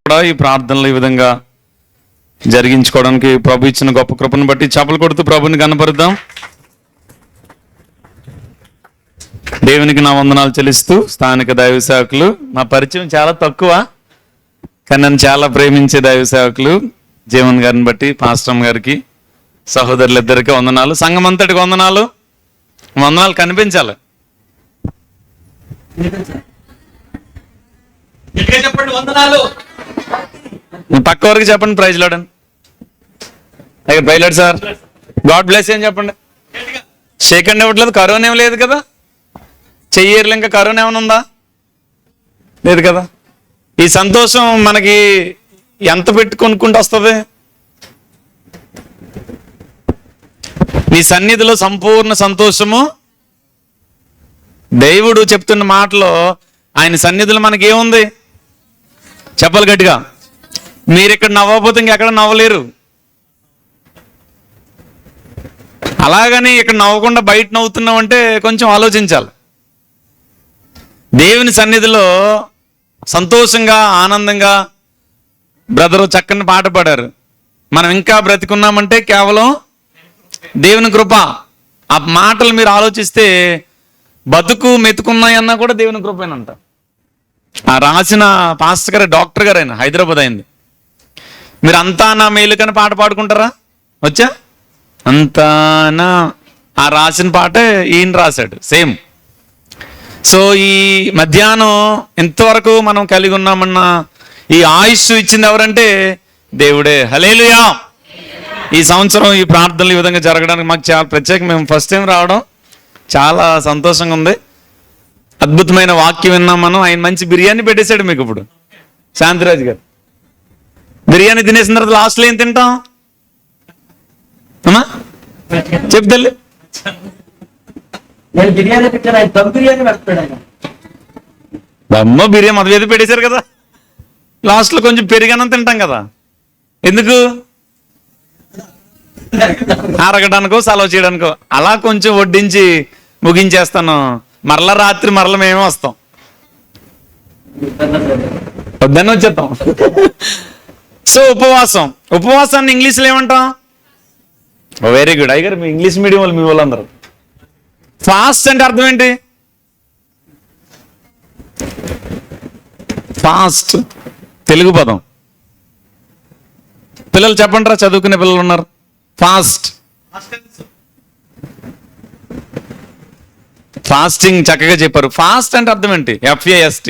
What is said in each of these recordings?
కూడా ఈ ప్రార్థనలు ఈ విధంగా జరిగించుకోవడానికి ప్రభు ఇచ్చిన గొప్ప కృపను బట్టి చప్పలు కొడుతూ ప్రభుని కనపరుద్దాం. దేవునికి నా వందనాలు చెల్లిస్తూ స్థానిక దైవ సేవకులు, నా పరిచయం చాలా తక్కువ కానీ నన్ను చాలా ప్రేమించే దైవ సేవకులు జీవన్ గారిని బట్టి పాస్టమ్ గారికి, సహోదరులిద్దరికీ వందనాలు, సంఘం అంతటికి వందనాలు. వందనాలు కనిపించాలి. చెప్పండి వందనాలు. పక్క వరకు చెప్పండి ప్రైజ్ లాడ్ అని. Praise Lord sir, God bless అని చెప్పండి. షేక్ హ్యాండ్ ఇవ్వట్లేదు, కరోనా ఏం లేదు కదా, చెయ్యర్లు, ఇంకా కరోనా ఏమైనా ఉందా? లేదు కదా. ఈ సంతోషం మనకి ఎంత పెట్టి కొనుక్కుంటూ వస్తుంది? నీ సన్నిధిలో సంపూర్ణ సంతోషము. దేవుడు చెప్తున్న మాటలో ఆయన సన్నిధిలో మనకి ఏముంది చెప్పాలి గట్టిగా. మీరు ఇక్కడ నవ్వకపోతే ఇంకెక్కడ నవ్వలేరు. అలాగని ఇక్కడ నవ్వకుండా బయట నవ్వుతున్నామంటే కొంచెం ఆలోచించాలి. దేవుని సన్నిధిలో సంతోషంగా ఆనందంగా బ్రదరు చక్కని పాట పాడారు. మనం ఇంకా బ్రతికున్నామంటే కేవలం దేవుని కృప. ఆ మాటలు మీరు ఆలోచిస్తే బతుకు మెతుకున్నాయన్నా కూడా దేవుని కృపేనంట. ఆ రాసిన పాస్టర్ గారు డాక్టర్ గారు, ఆయన హైదరాబాద్ అయింది. మీరు అంతా నా మేలుకని పాట పాడుకుంటారా? వచ్చా అంతా నా, ఆ రాసిన పాటే ఈయన రాశాడు సేమ్. సో ఈ మధ్యాహ్నం ఇంతవరకు మనం కలిగి ఉన్నామన్న ఈ ఆయుష్ ఇచ్చింది ఎవరంటే దేవుడే. హల్లెలూయా. ఈ సంవత్సరం ఈ ప్రార్థనలు ఈ విధంగా జరగడానికి మాకు చాలా ప్రత్యేకం. మేము ఫస్ట్ టైం రావడం చాలా సంతోషంగా ఉంది. అద్భుతమైన వాక్యం విన్నాం మనం. ఆయన మంచి బిర్యానీ పెట్టేశాడు మీకు. ఇప్పుడు శాంతిరాజు గారు బిర్యానీ తినేసిన తర్వాత లాస్ట్లో ఏం తింటాం అమ్మా చెప్తల్లి? నేను బిర్యానీ పెట్టాను, ఆయన దమ్ బిర్యానీ పెడతాడు. ఆయన దమ్మ బిర్యానీ మధువేది పెట్టేశారు కదా. లాస్ట్లో కొంచెం పెరిగానం తింటాం కదా. ఎందుకు? అరగడానికో సెలవు చేయడానికో. అలా కొంచెం వడ్డించి ముగించేస్తాను. మరలా రాత్రి మరల మేమే వస్తాం, వద్దని వచ్చేస్తాం. సో ఉపవాసాన్ని ఇంగ్లీష్లో ఏమంటాం? వెరీ గుడ్ అయ్యారు మీ ఇంగ్లీష్ మీడియం వాళ్ళు, మీ వాళ్ళందరూ. ఫాస్ట్ అంటే అర్థం ఏంటి? ఫాస్ట్ తెలుగు పదం. పిల్లలు చెప్పండి రా, చదువుకునే పిల్లలు ఉన్నారు. ఫాస్ట్, ఫాస్టింగ్ చక్కగా చెప్పారు. ఫాస్ట్ అంటే అర్థం ఏంటి? FAST.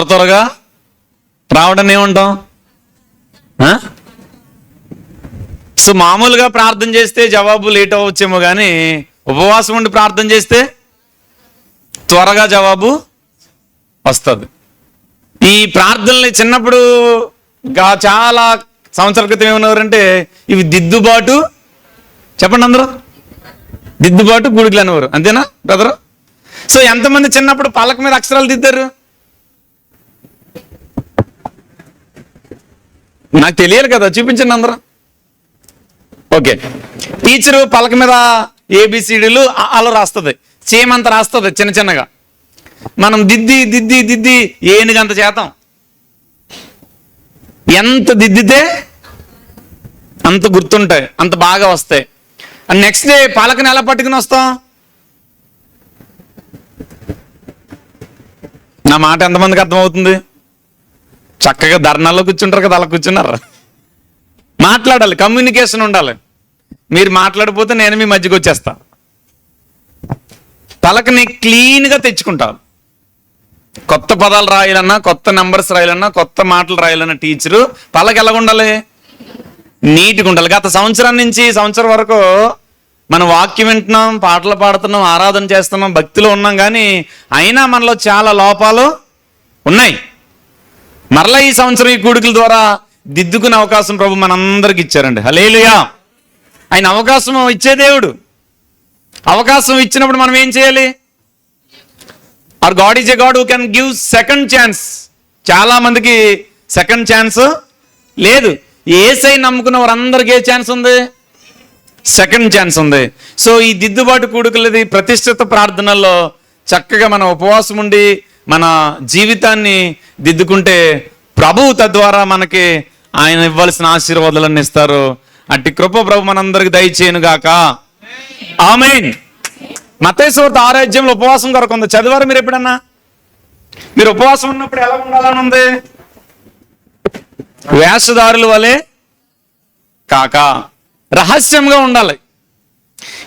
త్వరగా రావడం ఏమంటాం? సో మామూలుగా ప్రార్థన చేస్తే జవాబు లేట్ అవ్వచ్చేమో, కానీ ఉపవాసం ఉండి ప్రార్థన చేస్తే త్వరగా జవాబు వస్తుంది. ఈ ప్రార్థనలు చిన్నప్పుడు చాలా సంవత్సరాల క్రితం ఏమన్నారంటే ఇవి దిద్దుబాటు, చెప్పండి అందరూ, దిద్దుబాటు గుడికలు అనేవారు. అంతేనా బ్రదరు? సో ఎంతమంది చిన్నప్పుడు పలక మీద అక్షరాలు దిద్దారు? నాకు తెలియాలి కదా, చూపించండి అందరూ. ఓకే, టీచరు పలక మీద ABCDలు అలా రాస్తుంది, చేయమంత రాస్తుంది చిన్న చిన్నగా. మనం దిద్ది దిద్ది దిద్ది ఏనుగంత చేతాం. ఎంత దిద్దితే అంత గుర్తుంటాయి, అంత బాగా వస్తాయి. నెక్స్ట్ డే పలకని ఎలా పట్టుకుని వస్తాం? నా మాట ఎంతమందికి అర్థమవుతుంది? చక్కగా ధర్నాల్లో కూర్చుంటారు కదా, అలా కూర్చున్నారు. మాట్లాడాలి, కమ్యూనికేషన్ ఉండాలి. మీరు మాట్లాడిపోతే నేను మీ మధ్యకి వచ్చేస్తా. పలకని క్లీన్గా తెచ్చుకుంటాను. కొత్త పదాలు రాయాలన్నా, కొత్త నెంబర్స్ రాయాలన్నా, కొత్త మాటలు రాయాలన్నా టీచరు పలక ఎలాగ ఉండాలి? నీట్గా ఉండాలి. గత సంవత్సరం నుంచి సంవత్సరం వరకు మనం వాక్యం వింటున్నాం, పాటలు పాడుతున్నాం, ఆరాధన చేస్తున్నాం, భక్తిలో ఉన్నాం, కానీ అయినా మనలో చాలా లోపాలు ఉన్నాయి. మరలా ఈ సంవత్సరం ఈ కూడికల ద్వారా దిద్దుకునే అవకాశం ప్రభు మనందరికి ఇచ్చారండి. హల్లెలూయా. ఆయన అవకాశం ఇచ్చే దేవుడు. అవకాశం ఇచ్చినప్పుడు మనం ఏం చేయాలి? Our God is a God who can give second chance. చాలా మందికి సెకండ్ ఛాన్స్ లేదు. యేసయ్య నమ్ముకున్న వారందరికీ ఏ ఛాన్స్ ఉంది? సెకండ్ ఛాన్స్ ఉంది. సో ఈ దిద్దుబాటు కూడుకులది ప్రతిష్ఠిత ప్రార్థనల్లో చక్కగా మనం ఉపవాసం ఉండి మన జీవితాన్ని దిద్దుకుంటే ప్రభువు తద్వారా మనకి ఆయన ఇవ్వాల్సిన ఆశీర్వాదాలన్నీ ఇస్తారు. అట్టి కృప ప్రభు మనందరికి దయచేయను గాక. ఆమేన్. మత్తయి సువార్త 6వ అధ్యాయంలో ఉపవాసం కొరకు ఉంది. చదివారు మీరు ఎప్పుడన్నా? మీరు ఉపవాసం ఉన్నప్పుడు ఎలా ఉండాలని ఉంది? వేషధారుల వలె కాక రహస్యంగా ఉండాలి.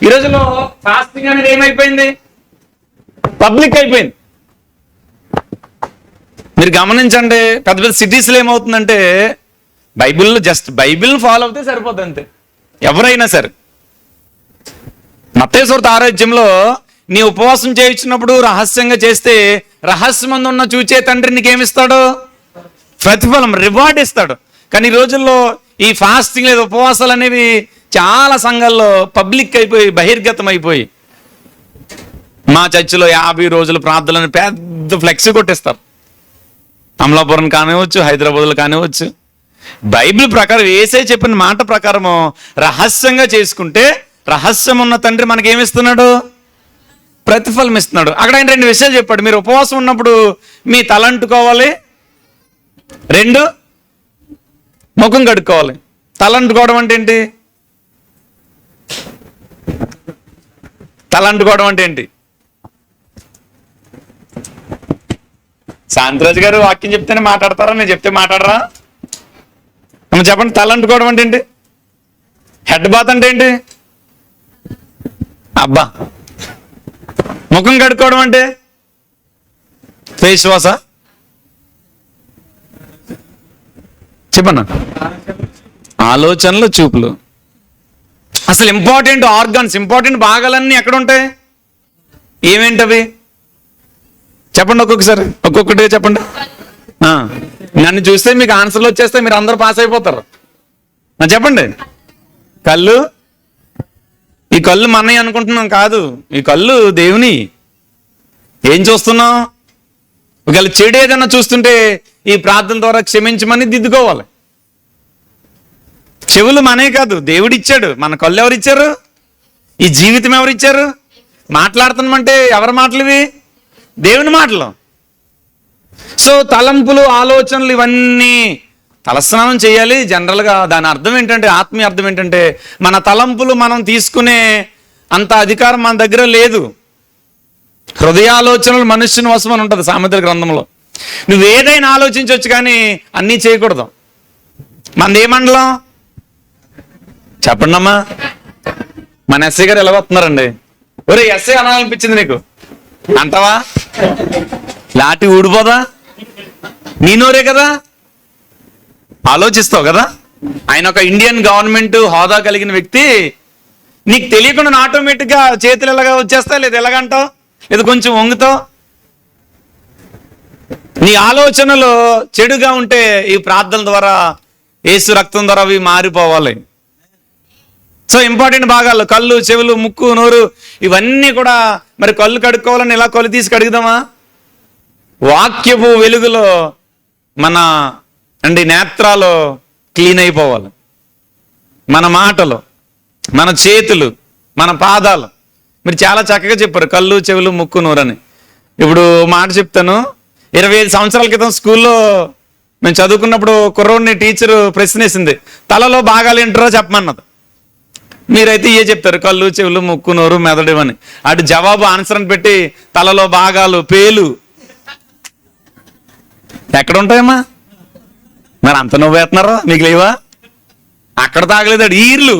ఈ రోజులో ఫాస్టింగ్ అనేది ఏమైపోయింది? పబ్లిక్ అయిపోయింది. మీరు గమనించండి, పెద్ద పెద్ద సిటీస్లో ఏమవుతుందంటే బైబిల్ని ఫాలో అవుతే సరిపోతుంది అంతే, ఎవరైనా సరే. మత్తయి సువార్త 6వ అధ్యాయంలో నీ ఉపవాసం చేయించినప్పుడు రహస్యంగా చేస్తే రహస్యమందు ఉన్న చూచే తండ్రి నీకేమిస్తాడు? ప్రతిఫలం, రివార్డ్ ఇస్తాడు. కానీ ఈ రోజుల్లో ఈ ఫాస్టింగ్ లేదా ఉపవాసాలు అనేవి చాలా సంఘాల్లో పబ్లిక్ అయిపోయి బహిర్గతం అయిపోయి, మా చర్చిలో 50 రోజుల ప్రార్థనలను పెద్ద ఫ్లెక్సీ కొట్టిస్తారు. అమలాపురం కానివచ్చు, హైదరాబాద్లో కానివచ్చు. బైబిల్ ప్రకారం యేసే చెప్పిన మాట ప్రకారము రహస్యంగా చేసుకుంటే రహస్యం ఉన్న తండ్రి మనకేమిస్తున్నాడు? ప్రతిఫలం ఇస్తున్నాడు. అక్కడ ఆయన 2 విషయాలు చెప్పాడు. మీరు ఉపవాసం ఉన్నప్పుడు మీ తల అంటుకోవాలి, 2 ముఖం కడుక్కోవాలి. తల అంటుకోవడం అంటే ఏంటి? తల అంటుకోవడం అంటే ఏంటి? శాంతిరాజు గారు వాక్యం చెప్తేనే మాట్లాడతారా? నేను చెప్తే మాట్లాడరా? చెప్పండి. తల అంటుకోవడం అంటే ఏంటి? హెడ్ బాత్ అంటే ఏంటి? అబ్బా. ముఖం కడుక్కోవడం అంటే ఫేస్ వాషా? చెప్పన్నా. ఆలోచనలు, చూపులు. అసలు ఇంపార్టెంట్ ఆర్గాన్స్, ఇంపార్టెంట్ భాగాలన్నీ ఎక్కడ ఉంటాయి? ఏమేంటవి చెప్పండి, ఒక్కొక్కటి చెప్పండి. నన్ను చూస్తే మీకు ఆన్సర్లు వచ్చేస్తే మీరు అందరూ పాస్ అయిపోతారు. చెప్పండి. కళ్ళు. ఈ కళ్ళు మనవి అనుకుంటున్నాం, కాదు. ఈ కళ్ళు దేవుని. ఏం చూస్తున్నాం? ఒకవేళ చెడు ఏదైనా చూస్తుంటే ఈ ప్రార్థన ద్వారా క్షమించమని దిద్దుకోవాలి. చెవులు మనే కాదు, దేవుడిచ్చాడు. మన కళ్ళు ఎవరిచ్చారు? ఈ జీవితం ఎవరిచ్చారు? మాట్లాడుతున్నామంటే ఎవరి మాటలు ఇవి? దేవుని మాటలు. సో తలంపులు, ఆలోచనలు ఇవన్నీ తలస్నానం చేయాలి. జనరల్గా దాని అర్థం ఏంటంటే, ఆత్మీయ అర్థం ఏంటంటే, మన తలంపులు మనం తీసుకునే అంత అధికారం మన దగ్గర లేదు. హృదయాలోచనలు మనుష్యుని వశం అని ఉంటుంది సామెతల గ్రంథంలో. నువ్వు ఏదైనా ఆలోచించవచ్చు కానీ అన్నీ చేయకూడదు. మనది ఏ మండలం చెప్పండి అమ్మా. మన ఎస్ఐ గారు ఎలా వస్తున్నారండి? ఒరే ఎస్ఐ అనాలనిపించింది నీకు అంటావా? లాటి ఊడిపోదా? నీ నోరే కదా, ఆలోచిస్తావు కదా. ఆయన ఒక ఇండియన్ గవర్నమెంట్ హోదా కలిగిన వ్యక్తి. నీకు తెలియకుండా ఆటోమేటిక్గా చేతులు ఎలాగా వచ్చేస్తా, లేదా ఎలాగంటావు, లేదా కొంచెం వంగుతావు. నీ ఆలోచనలు చెడుగా ఉంటే ఈ ప్రార్థన ద్వారా, యేసు రక్తం ద్వారా అవి మారిపోవాలి. సో ఇంపార్టెంట్ భాగాలు కళ్ళు, చెవులు, ముక్కు, నోరు ఇవన్నీ కూడా. మరి కళ్ళు కడుక్కోవాలని ఇలా కళ్ళు తీసి కడుగుదామా? వాక్యపు వెలుగులో మన నేత్రాలు క్లీన్ అయిపోవాలి. మన మాటలు, మన చేతులు, మన పాదాలు. మీరు చాలా చక్కగా చెప్పారు కళ్ళు, చెవులు, ముక్కు, నోరని. ఇప్పుడు మాట చెప్తాను. 25 సంవత్సరాల క్రితం స్కూల్లో మేము చదువుకున్నప్పుడు కుర్రోడిని టీచరు ప్రశ్న వేసింది, తలలో భాగాలు ఏంటారో చెప్పమన్నది. మీరైతే ఏ చెప్తారు? కళ్ళు, చెవులు, ముక్కు, నోరు, మెదడు అని. అటు జవాబు ఆన్సర్ అని పెట్టి తలలో భాగాలు, పేలు ఎక్కడ ఉంటాయమ్మా? మరి అంత నువ్వు వేస్తున్నారో మీకు లేవా? అక్కడ తాగలేదాడు. ఈర్లు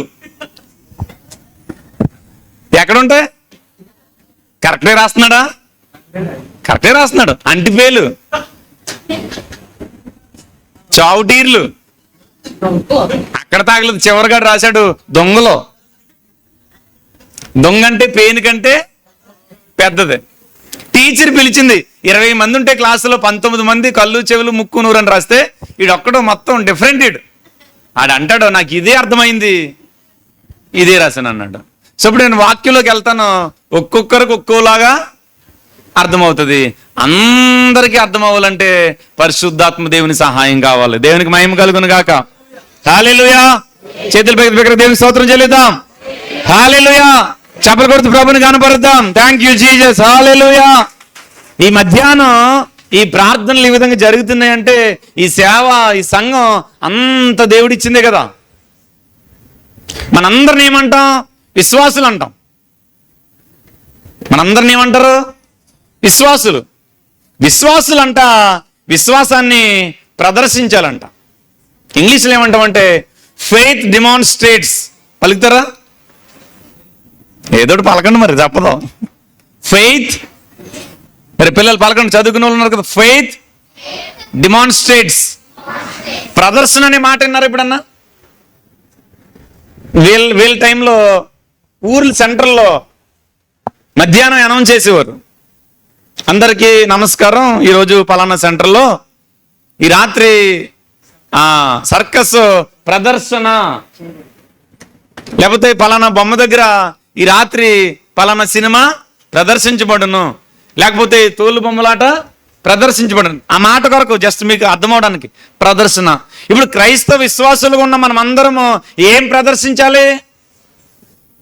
ఎక్కడుంటాయి? కరెక్టే రాస్తున్నాడా? కరెక్టే రాస్తున్నాడు. అంటిపేలు, చావుటీర్లు అక్కడ తాగలేదు. చివరిగా రాశాడు దొంగలో. దొంగ అంటే పేను కంటే పెద్దది. టీచర్ పిలిచింది, 20 మంది ఉంటే క్లాసులో 19 మంది కళ్ళు, చెవులు, ముక్కు, నూరు అని రాస్తే ఈడొక్కడో మొత్తం డిఫరెంట్. ఆడంటాడు నాకు ఇదే అర్థమైంది, ఇదే రాశాను అన్నాడు. సో ఇప్పుడు నేను వాక్యంలోకి వెళ్తాను, ఒక్కొక్కరికి ఒక్కోలాగా అర్థమవుతుంది. అందరికీ అర్థం అవ్వాలంటే పరిశుద్ధాత్మ దేవుని సహాయం కావాలి. దేవునికి మహిమ కలుగును గాక. హల్లెలూయా. చేతుల పైకి దగ్గర దేవుని స్తోత్రం చెల్లిద్దాం. హల్లెలూయా. చప్పలు కొడుతూ ప్రభుని కనపరుద్దాం. Thank you Jesus. హల్లెలూయా. ఈ మధ్యాహ్నం ఈ ప్రార్థనలు ఈ విధంగా జరుగుతున్నాయంటే ఈ సేవ, ఈ సంఘం అంత దేవుడిచ్చిందే కదా. మనందరిని ఏమంటాం? విశ్వాసులు అంటాం. మనందరిని ఏమంటారు? విశ్వాసులు. విశ్వాసులంట విశ్వాసాన్ని ప్రదర్శించాలంట. ఇంగ్లీష్లో ఏమంటామంటే ఫెయిత్ డిమాన్స్ట్రేట్స్. పలుకుతారా? ఏదోటి పలకండి, మరి తప్పదు. ఫెయిత్, మరి పిల్లలు పలకండి, చదువుకునే వాళ్ళు ఉన్నారు కదా. Faith demonstrates. ప్రదర్శన అనే మాట విన్నారు ఎప్పుడన్నా? వీళ్ళ టైంలో ఊర్ల సెంటర్లో మధ్యాహ్నం అనౌన్స్ చేసేవారు, అందరికీ నమస్కారం, ఈరోజు పలానా సెంటర్లో ఈ రాత్రి సర్కస్ ప్రదర్శన, లేకపోతే పలానా బొమ్మ దగ్గర ఈ రాత్రి పలానా సినిమా ప్రదర్శించబడును, లేకపోతే తోలు బొమ్మలాట ప్రదర్శించబడును. ఆ మాట కొరకు జస్ట్ మీకు అర్థమవడానికి ప్రదర్శన. ఇప్పుడు క్రైస్తవ విశ్వాసులుగా ఉన్న మనం అందరము ఏం ప్రదర్శించాలి?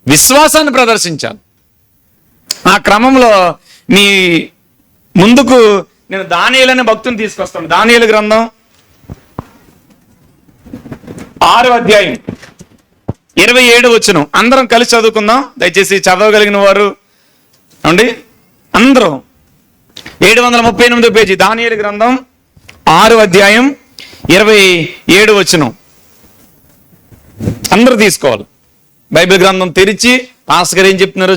విశ్వాసాన్ని ప్రదర్శించాలి. ఆ క్రమంలో మీ ముందుకు నేను దానియేలు అనే భక్తుని తీసుకొస్తాను. దానియేలు గ్రంథం 6వ అధ్యాయం 27 వచనం అందరం కలిసి చదువుకుందాం. దయచేసి చదవగలిగిన వారు అండి అందరూ 738 పేజీ దానియేలు గ్రంథం 6వ అధ్యాయం 27 వచనం అందరూ తీసుకోవాలి. బైబిల్ గ్రంథం తెరిచి పాస్టర్ గారు ఏం చెప్తున్నారో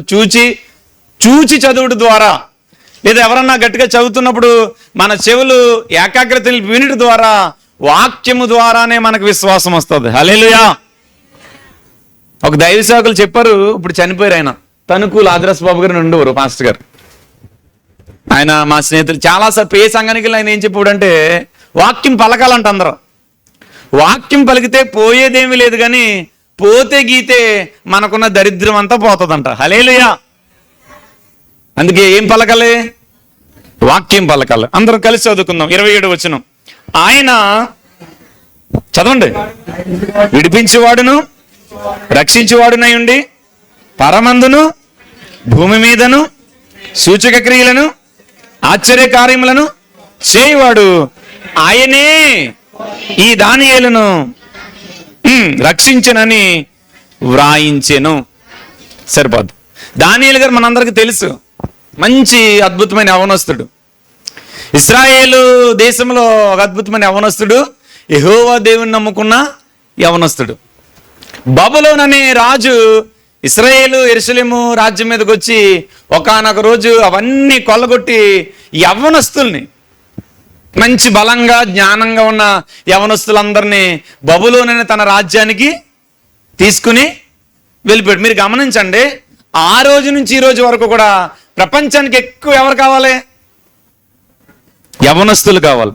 చూచి చదువుడు ద్వారా, లేదా ఎవరన్నా గట్టిగా చదువుతున్నప్పుడు మన చెవులు ఏకాగ్రత వినుట ద్వారా, వాక్యము ద్వారానే మనకు విశ్వాసం వస్తుంది. హల్లెలూయా. ఒక దైవ సేవకులు చెప్పారు, ఇప్పుడు చనిపోయారు ఆయన, తణుకు లాజరస్ బాబు గారు ఉండేవారు పాస్టర్ గారు. ఆయన మా స్నేహితులు చాలాసార్లు ఏ సంఘానికి ఆయన ఏం చెప్పాడంటే, వాక్యం పలకాలంట అందరూ. వాక్యం పలికితే పోయేదేమీ లేదు, కానీ పోతే గీతే మనకున్న దరిద్రం అంతా పోతుందంట. హల్లెలూయా. అందుకే ఏం పలకాలి? వాక్యం పలకాలి. అందరం కలిసి చదువుకుందాం. 27 వచనం. ఆయన చదవండి. విడిపించేవాడును రక్షించేవాడునై ఉండి పరమందును భూమి మీదను సూచక క్రియలను ఆశ్చర్య కార్యములను చేయవాడు ఆయనే ఈ దానియేలును రక్షించనని వ్రాయించెను. సరిపోదు. దానియేలు గారు మనందరికీ తెలుసు, మంచి అద్భుతమైన యవనస్తుడు. ఇశ్రాయేలు దేశంలో ఒక అద్భుతమైన యవనస్తుడు, యెహోవా దేవుని నమ్ముకున్న యవనస్తుడు. బబులోను అనే రాజు ఇశ్రాయేలు యెరూషలేము రాజ్యం మీదకి వచ్చి ఒకానొక రోజు అవన్నీ కొల్లగొట్టి యవనస్తుల్ని, మంచి బలంగా జ్ఞానంగా ఉన్న యవనస్తులందరినీ బబులోను అనే తన రాజ్యానికి తీసుకుని వెళ్ళిపోయాడు. మీరు గమనించండి, ఆ రోజు నుంచి ఈ రోజు వరకు కూడా ప్రపంచానికి ఎక్కువ ఎవరు కావాలి? యవనస్తులు కావాలి.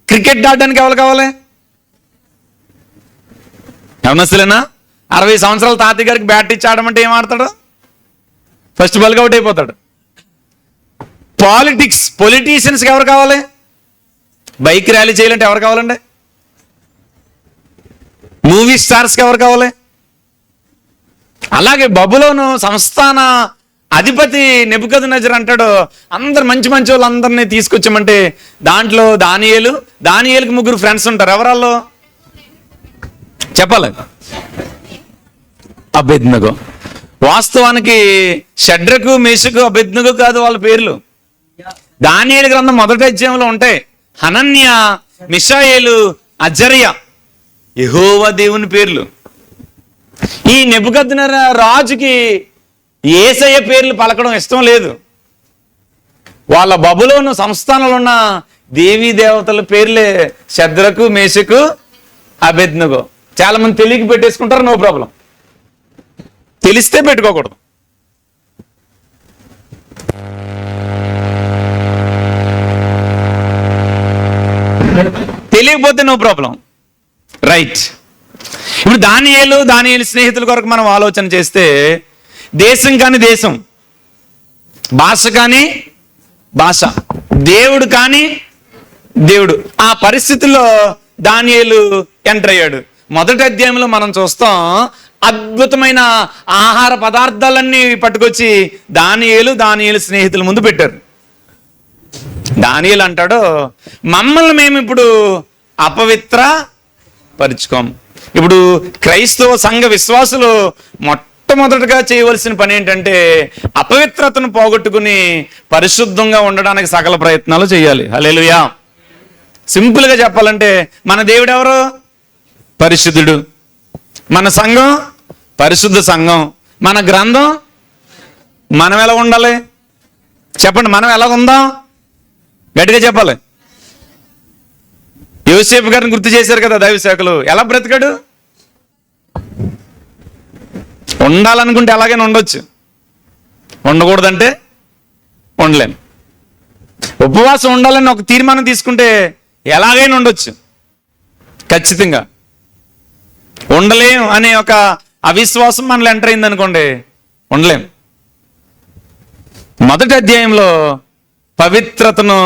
క్రికెట్ ఆడడానికి ఎవరు కావాలి? యవనస్తులేనా? 60 సంవత్సరాల తాతయ్య గారికి బ్యాట్ ఇచ్చి ఆడమంటే ఏం ఆడతాడు? ఫస్ట్ బాల్కి అవుట్ అయిపోతాడు. పొలిటీషియన్స్కి ఎవరు కావాలి? బైక్ ర్యాలీ చేయాలంటే ఎవరు కావాలండి? మూవీ స్టార్స్కి ఎవరు కావాలి? అలాగే బబులోను సంస్థాన అధిపతి నెబుకద్నెజర్ అంటాడు, అందరు మంచి మంచి వాళ్ళందరినీ తీసుకొచ్చామంటే దాంట్లో దానియేలుకి 3 ఫ్రెండ్స్ ఉంటారు. ఎవరాళ్ళు చెప్పాలి? అబేద్నెగో. వాస్తవానికి షడ్రకు, మేషకు, అబేద్నెగో కాదు వాళ్ళ పేర్లు. దానియేలు గ్రంథం 1వ అధ్యాయంలో ఉంటాయి. హనన్య, మిషాయేలు, అజర్య యెహోవా దేవుని పేర్లు. ఈ నెబుకద్నెజర్ రాజుకి యేసయ్య పేర్లు పలకడం ఇష్టం లేదు. వాళ్ళ బబులోను సంస్థానంలో ఉన్న దేవీ దేవతల పేర్లే షద్రకు, మేషకు, అబేద్నెగో. చాలా మంది తెలియక పెట్టేసుకుంటారు, నో ప్రాబ్లం. తెలిస్తే పెట్టుకోకూడదు. తెలియకపోతే నో ప్రాబ్లం. రైట్. ఇప్పుడు దానియేలు స్నేహితుల కొరకు మనం ఆలోచన చేస్తే, దేశం కాని దేశం, భాష కాని భాష, దేవుడు కాని దేవుడు, ఆ పరిస్థితుల్లో దానియేలు ఎంటర్ అయ్యాడు. 1వ అధ్యాయంలో మనం చూస్తాం, అద్భుతమైన ఆహార పదార్థాలన్నీ పట్టుకొచ్చి దానియేలు స్నేహితుల ముందు పెట్టారు. దానియేలు అంటాడు, మమ్మల్ని మేము ఇప్పుడు అపవిత్ర పరుచుకోం. ఇప్పుడు క్రైస్తవ సంఘ విశ్వాసులు మొట్టమొదటిగా చేయవలసిన పని ఏంటంటే అపవిత్రతను పోగొట్టుకుని పరిశుద్ధంగా ఉండడానికి సకల ప్రయత్నాలు చేయాలి. హల్లెలూయా. సింపుల్గా చెప్పాలంటే మన దేవుడు ఎవరు? పరిశుద్ధుడు. మన సంఘం పరిశుద్ధ సంఘం. మన గ్రంథం మనం ఎలా ఉండాలి చెప్పండి? మనం ఎలా ఉందాం? గట్టిగా చెప్పాలి. యోసేపు గారిని గుర్తు చేశారు కదా దైవ సేవకులు. ఎలా బ్రతికాడు? ఉండాలనుకుంటే ఎలాగైనా ఉండొచ్చు, ఉండకూడదంటే ఉండలేం. ఉపవాసం ఉండాలని ఒక తీర్మానం తీసుకుంటే ఎలాగైనా ఉండొచ్చు, ఖచ్చితంగా. ఉండలేం అనే ఒక అవిశ్వాసం మనలో ఎంటర్ అయింది అనుకోండి, ఉండలేం. మొదటి అధ్యాయంలో పవిత్రతను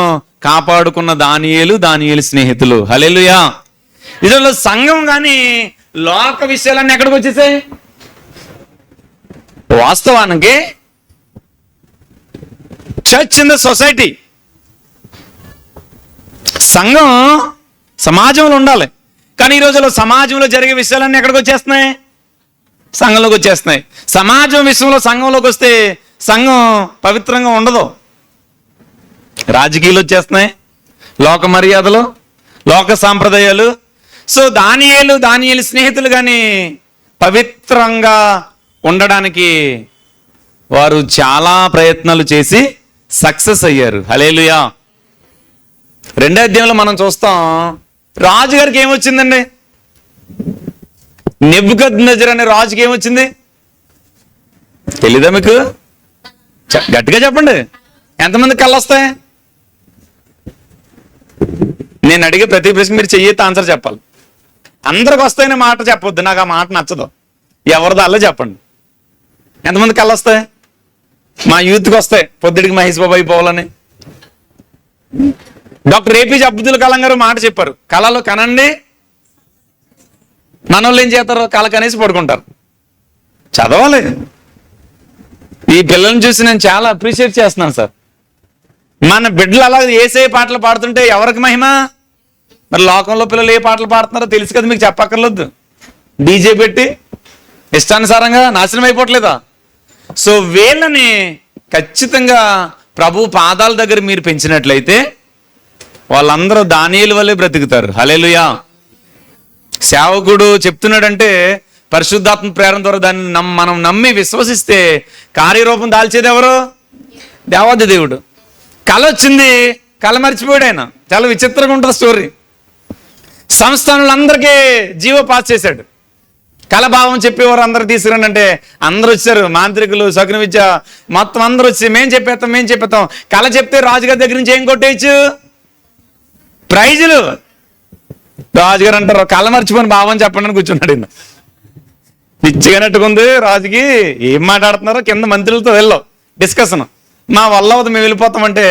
కాపాడుకున్న దానియేలు స్నేహితులు. హల్లెలూయా. ఇదిలో సంఘం కానీ లోక విషయాలన్నీ ఎక్కడికి వచ్చేసాయి? వాస్తవానికి చర్చ్ ఇన్ ద సొసైటీ, సంఘం సమాజంలో ఉండాలి. కానీ ఈ రోజుల్లో సమాజంలో జరిగే విషయాలన్నీ ఎక్కడికి వచ్చేస్తున్నాయి? సంఘంలోకి వచ్చేస్తున్నాయి. సమాజం విషయంలో సంఘంలోకి వస్తే సంఘం పవిత్రంగా ఉండదు. రాజకీయాలు వచ్చేస్తున్నాయి, లోక మర్యాదలు, లోక సాంప్రదాయాలు. సో దానియేలు స్నేహితులు కానీ పవిత్రంగా ఉండడానికి వారు చాలా ప్రయత్నాలు చేసి సక్సెస్ అయ్యారు. హల్లెలూయా. రెండో అధ్యాయంలో మనం చూస్తాం, రాజుగారికి ఏమొచ్చిందండి? నెబుకద్నెజర్ అనే రాజుకి ఏమొచ్చింది తెలీదా మీకు? గట్టిగా చెప్పండి. ఎంతమంది కళ్ళు వస్తాయి? నేను అడిగే ప్రతి ప్రశ్న మీరు చెయ్యొద్దు, ఆన్సర్ చెప్పాలి. అందరికి వస్తాయనే మాట చెప్పొద్దు, నాకు ఆ మాట నచ్చదు. ఎవరిదో అలా చెప్పండి. ఎంతమంది కళ్ళు వస్తాయి? మా యూత్కి వస్తాయి, పొద్దుడికి మహేష్ బాబు అయిపోవాలని. డాక్టర్ ఏపీజే అబ్దుల్ కలాం గారు మాట చెప్పారు, కళలు కనండి. మనోళ్ళు ఏం చేస్తారు? కళ కనేసి పడుకుంటారు. చదవాలి. ఈ పిల్లల్ని చూసి నేను చాలా అప్రిషియేట్ చేస్తున్నాను సార్. మన బిడ్డలు అలా ఏసే పాటలు పాడుతుంటే ఎవరికి మహిమ? మరి లోకంలో పిల్లలు ఏ పాటలు పాడుతున్నారో తెలుసు కదా, మీకు చెప్పక్కర్లేదు. డీజే పెట్టి ఇష్టానుసారంగా నాశనం అయిపోవట్లేదా? సో వీళ్ళని ఖచ్చితంగా ప్రభు పాదాల దగ్గర మీరు పెంచినట్లయితే వాళ్ళందరూ దానియేలు వల్లే బ్రతుకుతారు. హల్లెలూయా. సేవకుడు చెప్తున్నాడంటే పరిశుద్ధాత్మ ప్రేరణ ద్వారా దాన్ని మనం నమ్మి విశ్వసిస్తే కార్యరూపం దాల్చేది ఎవరు? దేవాది దేవుడు. కళ వచ్చింది, కళ మర్చిపోయాడు ఆయన. చాలా విచిత్రంగా ఉంటుంది స్టోరీ. సంస్థానులందరికీ జీవో పాస్ చేశాడు. కళభావం చెప్పేవారు అందరు తీసుకురండి అంటే అందరూ వచ్చారు. మాంత్రికులు, శకున విద్య మొత్తం అందరూ వచ్చి మేము చెప్పేస్తాం. కళ చెప్తే రాజుగారి దగ్గర నుంచి ఏం కొట్టేయచ్చు? ప్రైజులు. రాజుగారు అంటారు కళ మర్చిపోయిన భావం చెప్పండి అని కూర్చున్నాడు. ఈయన పిచ్చిగానట్టుకుంది రాజుకి. ఏం మాట్లాడుతున్నారో కింద మంత్రులతో వెళ్ళావు డిస్కషన్. మా వల్ల అవుతుంది, మేము వెళ్ళిపోతామంటే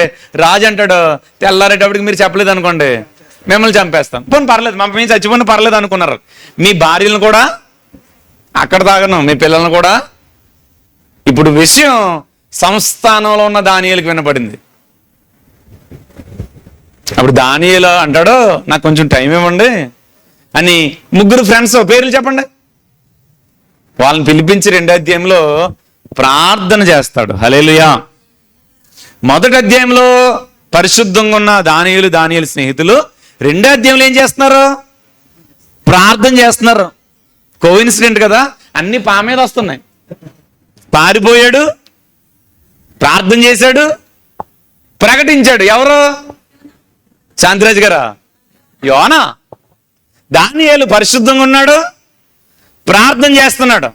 రాజు అంటాడు తెల్లారేటప్పటికి మీరు చెప్పలేదు అనుకోండి మిమ్మల్ని చంపేస్తాం. పోనీ పర్లేదు, మా మేము చచ్చిపోయిన పర్లేదు అనుకున్నారు. మీ భార్యలను కూడా అక్కడ తాగను, మీ పిల్లలను కూడా. ఇప్పుడు విషయం సంస్థానంలో ఉన్న దానియేలుకి వినపడింది. అప్పుడు దానియేలు అంటాడు నాకు కొంచెం టైం ఇవ్వండి అని ముగ్గురు ఫ్రెండ్స్ పేర్లు చెప్పండి. వాళ్ళని పిలిపించి రెండో అధ్యాయంలో ప్రార్థన చేస్తాడు. హల్లెలూయా. మొదటి అధ్యాయంలో పరిశుద్ధంగా ఉన్న దానియేలు స్నేహితులు రెండో అధ్యాయంలో ఏం చేస్తున్నారు? ప్రార్థన చేస్తున్నారు. కోఇన్సిడెంట్ కదా, అన్ని పా మీద వస్తున్నాయి. పారిపోయాడు, ప్రార్థన చేశాడు, ప్రకటించాడు. ఎవరు? శాంతిరాజు గారా? యోనా. దానియేలు పరిశుద్ధంగా ఉన్నాడు, ప్రార్థన చేస్తున్నాడు.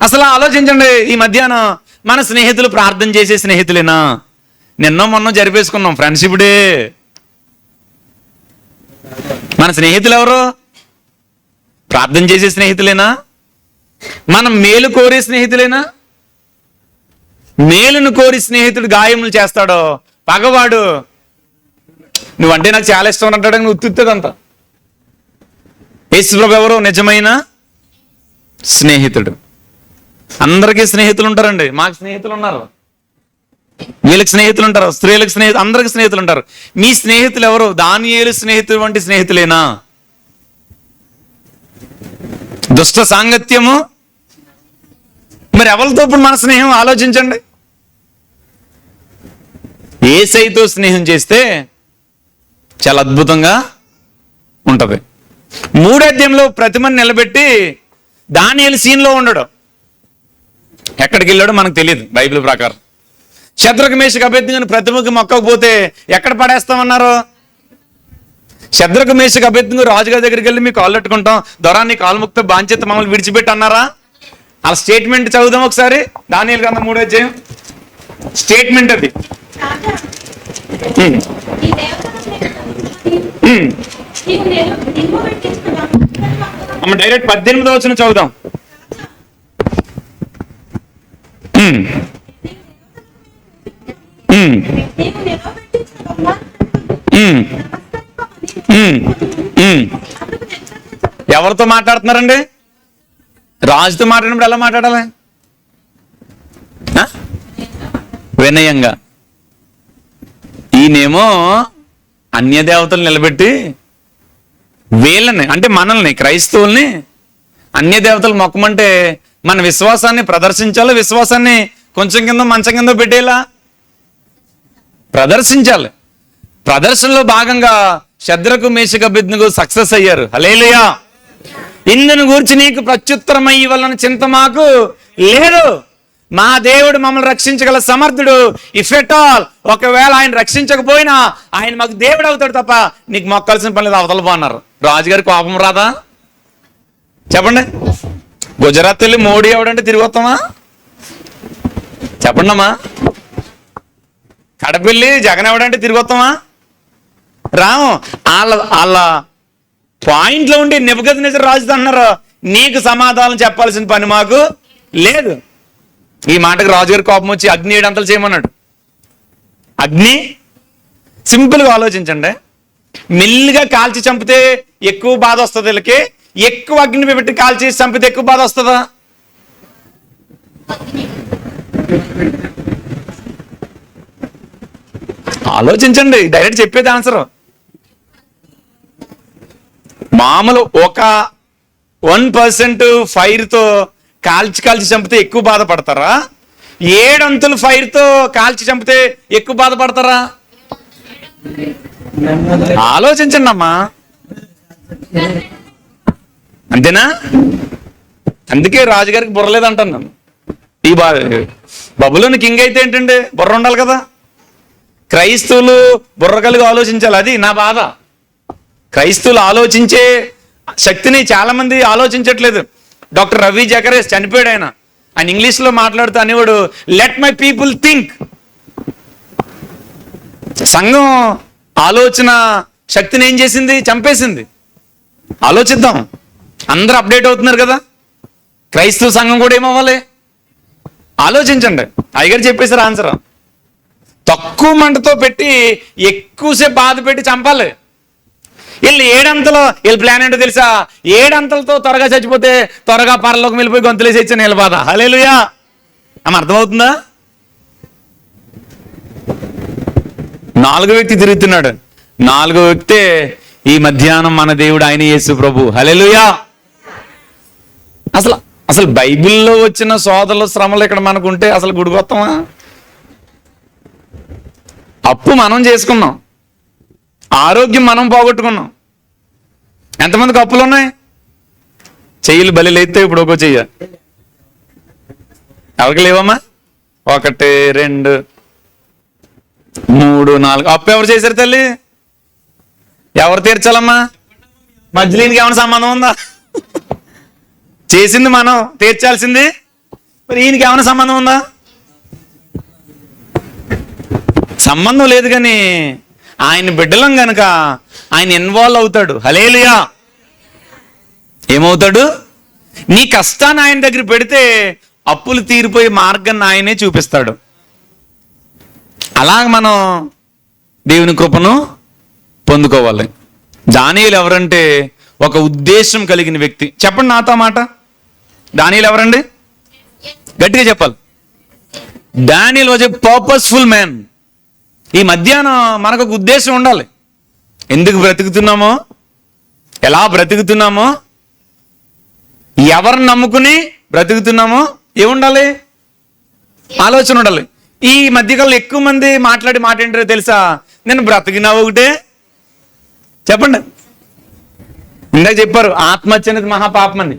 అసలు ఆలోచించండి, ఈ మధ్యాహ్నం మన స్నేహితులు ప్రార్థన చేసే స్నేహితులేనా? మొన్న జరిపేసుకున్నాం ఫ్రెండ్షిప్ డే. మన స్నేహితులు ఎవరు? ప్రార్థన చేసే స్నేహితులేనా? మనం మేలు కోరే స్నేహితులేనా? మేలును కోరి స్నేహితుడు గాయములు చేస్తాడో, పగవాడు నువ్వంటే నాకు చాలా ఇష్టం అంటాడు, నువ్వు ఉత్తుదంతా. యేసుప్రభు ఎవరు? నిజమైన స్నేహితుడు. అందరికీ స్నేహితులు ఉంటారండి. మాకు స్నేహితులు ఉన్నారు, వీళ్ళకి స్నేహితులు ఉంటారు, స్త్రీలకు స్నేహితులు, అందరికి స్నేహితులు ఉంటారు. మీ స్నేహితులు ఎవరు? దానియేలు స్నేహితులు వంటి స్నేహితులేనా? దుష్ట సాంగత్యము. మరి ఎవరితో ఇప్పుడు మన స్నేహం ఆలోచించండి. యేసయ్యతో స్నేహం చేస్తే చాలా అద్భుతంగా ఉంటది. 3వ అధ్యాయంలో ప్రతిమను నిలబెట్టి దానియేలు సీన్లో ఉండడు. ఎక్కడికి వెళ్ళాడో మనకు తెలియదు బైబిల్ ప్రకారం. శద్రకు మేషకు అబేద్నెగోను ప్రతిమకి మొక్కకపోతే ఎక్కడ పడేస్తామన్నారు? శద్రకు మేషకు అబేద్నెగో రాజుగారి దగ్గరికి వెళ్ళి మీ కాళ్ళు పెట్టుకుంటాం, దొరా నీ కాలు ముక్త బాంచేత మమ్మల్ని విడిచిపెట్టి అన్నారా? అలా స్టేట్మెంట్ చదువుదాం ఒకసారి. దానియేలు గ్రంథం 3వ అధ్యాయం స్టేట్మెంట్ అది. డైరెక్ట్ 18వ వచనం చదువుదాం. ఎవరితో మాట్లాడుతున్నారండి? రాజుతో మాట్లాడినప్పుడు ఎలా మాట్లాడాలి? వినయంగా. ఈయనేమో అన్య దేవతలు నిలబెట్టి వీళ్ళని, అంటే మనల్ని, క్రైస్తవుల్ని అన్య దేవతలు మొక్కమంటే మన విశ్వాసాన్ని ప్రదర్శించాలి. విశ్వాసాన్ని కొంచెం కింద మంచం కింద పెట్టేలా ప్రదర్శించాలి. ప్రదర్శనలో భాగంగా శద్రకు మేషకు అబేద్నెగో సక్సెస్ అయ్యారు. హల్లెలూయా. ఇందును గూర్చి నీకు ప్రత్యుత్తరమై ఇవ్వాలని చింత మాకు లేదు. మా దేవుడు మమ్మల్ని రక్షించగల సమర్థుడు. ఇఫ్ ఎట్ ఆల్, ఒకవేళ ఆయన రక్షించకపోయినా ఆయన మాకు దేవుడు అవుతాడు తప్ప నీకు మొక్కాల్సిన పని లేదు, అవతల అన్నారు. రాజుగారి కోపం రాదా? చెప్పండి. గుజరాత్ వెళ్ళి మోడీ ఎవడంటే తిరిగి వస్తామా? చెప్పండి అమ్మా. కడపెళ్ళి జగన్ ఎవడంటే తిరిగి వస్తామా? రాము. వాళ్ళ పాయింట్లో ఉండి నెబుకద్నెజర్ రాజుతో అన్నారు, నీకు సమాధానం చెప్పాల్సిన పని మాకు లేదు. ఈ మాటకు రాజుగారి కోపం వచ్చి అగ్ని 7 అంతలు చేయమన్నాడు. అగ్ని సింపుల్గా ఆలోచించండి. మెల్లిగా కాల్చి చంపితే ఎక్కువ బాధ వస్తుంది వీళ్ళకి, ఎక్కువ అగ్ని పెట్టి కాల్చి చంపితే ఎక్కువ బాధ వస్తుందా? ఆలోచించండి. డైరెక్ట్ చెప్పేది ఆన్సర్. మామూలు ఒక 1% ఫైర్తో కాల్చి చంపితే ఎక్కువ బాధపడతారా? 7 అంతులు ఫైర్తో కాల్చి చంపితే ఎక్కువ బాధపడతారా? ఆలోచించండి అమ్మా. అంతేనా? అందుకే రాజుగారికి బుర్రలేదంటాను నేను. ఈ బబులోని కింగ్ అయితే ఏంటండి, బుర్ర ఉండాలి కదా. క్రైస్తవులు బుర్ర కలిగి ఆలోచించాలి. అది నా బాధ. క్రైస్తవులు ఆలోచించే శక్తిని చాలా మంది ఆలోచించట్లేదు. డాక్టర్ రవి జకరేస్ చనిపోయాడు. ఆయన ఇంగ్లీష్లో మాట్లాడుతూ అనేవాడు, లెట్ మై పీపుల్ థింక్. సంఘం ఆలోచన శక్తిని ఏం చేసింది? చంపేసింది. ఆలోచిద్దాం. అందరూ అప్డేట్ అవుతున్నారు కదా. క్రైస్తవ సంఘం కూడా ఏమవ్వాలి? ఆలోచించండి. అయ్యగారు చెప్పేశారు ఆన్సర్. తక్కువ మంటతో పెట్టి ఎక్కువసేపు బాధ పెట్టి చంపాలి. వీళ్ళు 7 అంతలు, వీళ్ళ ప్లాన్ ఏంటో తెలుసా? 7 అంతలతో త్వరగా చచ్చిపోతే త్వరగా పరలోకం వెళ్ళిపోయి గొంతులేసి ఇచ్చిన నిలబాధ. హల్లెలూయా. ఆమె అర్థమవుతుందా? 4వ వ్యక్తి తిరుగుతున్నాడు. 4వ వ్యక్తే ఈ మధ్యాహ్నం మన దేవుడు, ఆయన యేసు ప్రభు. హల్లెలూయా. అసలు బైబిల్లో వచ్చిన సోదరుల శ్రమలు ఇక్కడ మనకు ఉంటే అసలు గుడికొత్తమా? అప్పు మనం చేసుకున్నాం, ఆరోగ్యం మనం పోగొట్టుకున్నాం. ఎంతమందికి అప్పులు ఉన్నాయి? చెయ్యిలు బలిలైతే ఇప్పుడు ఒక్కో చెయ్య. ఎవరికి లేవమ్మా? 1 2 3 4. అప్పు ఎవరు చేశారు తల్లి? ఎవరు తీర్చాలమ్మా? మధ్యలోనికి ఏమైనా సంబంధం ఉందా? చేసింది మనం, తీర్చాల్సింది మరి ఈయనకి ఏమైనా సంబంధం ఉందా? సంబంధం లేదు. కానీ ఆయన బిడ్డలం గనక ఆయన ఇన్వాల్వ్ అవుతాడు. హల్లెలూయా. ఏమవుతాడు? నీ కష్టాన్ని ఆయన దగ్గర పెడితే అప్పులు తీరిపోయే మార్గాన్ని ఆయనే చూపిస్తాడు. అలా మనం దేవుని కృపను పొందుకోవాలి. దానియేలు ఎవరంటే ఒక ఉద్దేశం కలిగిన వ్యక్తి. చెప్పండి నాతో మాట. దానియేలు ఎవరండి? గట్టిగా చెప్పాలి. దానియేలు వాజ్ ఎ పర్పస్ఫుల్ మ్యాన్. ఈ మధ్యాహ్నం మనకు ఒక ఉద్దేశం ఉండాలి. ఎందుకు బ్రతుకుతున్నామో, ఎలా బ్రతుకుతున్నామో, ఎవరిని నమ్ముకుని బ్రతుకుతున్నామో ఏముండాలి? ఆలోచన ఉండాలి. ఈ మధ్యకాలంలో ఎక్కువ మంది మాట్లాడే మాట ఏంటో తెలుసా? నేను బ్రతికినా ఒకటే. చెప్పండి. ఇందాక చెప్పారు ఆత్మహత్య అనేది మహాపాపం అని.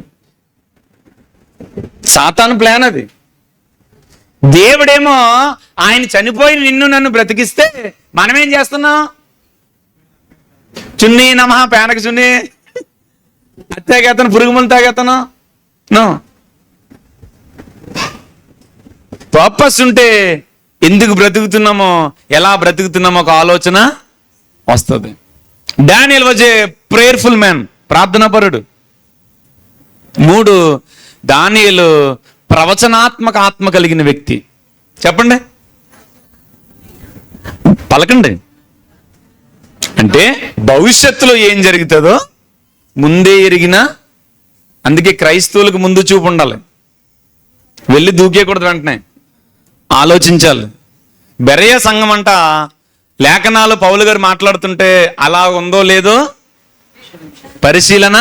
సాతాను ప్లాన్ అది. దేవుడేమో ఆయన చనిపోయి నిన్ను నన్ను బ్రతికిస్తే మనమేం చేస్తున్నాం? చున్నీ నమః పేనక చున్నీ అత్తాగేతను పురుగుమలు తాగేతను. నో. పర్పస్ ఉంటే ఎందుకు బ్రతుకుతున్నామో, ఎలా బ్రతుకుతున్నామో ఒక ఆలోచన వస్తుంది. Daniel was a prayerful man, ప్రార్థనాపరుడు. 3, దానియేలు ప్రవచనాత్మక ఆత్మ కలిగిన వ్యక్తి. చెప్పండి, పలకండి. అంటే భవిష్యత్తులో ఏం జరుగుతుందో ముందే ఎరిగిన. అందుకే క్రైస్తవులకు ముందు చూపు ఉండాలి. వెళ్ళి దూకేయకూడదు, వెంటనే ఆలోచించాలి. బెరయ సంఘం అంట లేఖనాలు పౌలు గారు మాట్లాడుతుంటే అలా ఉందో లేదో పరిశీలన.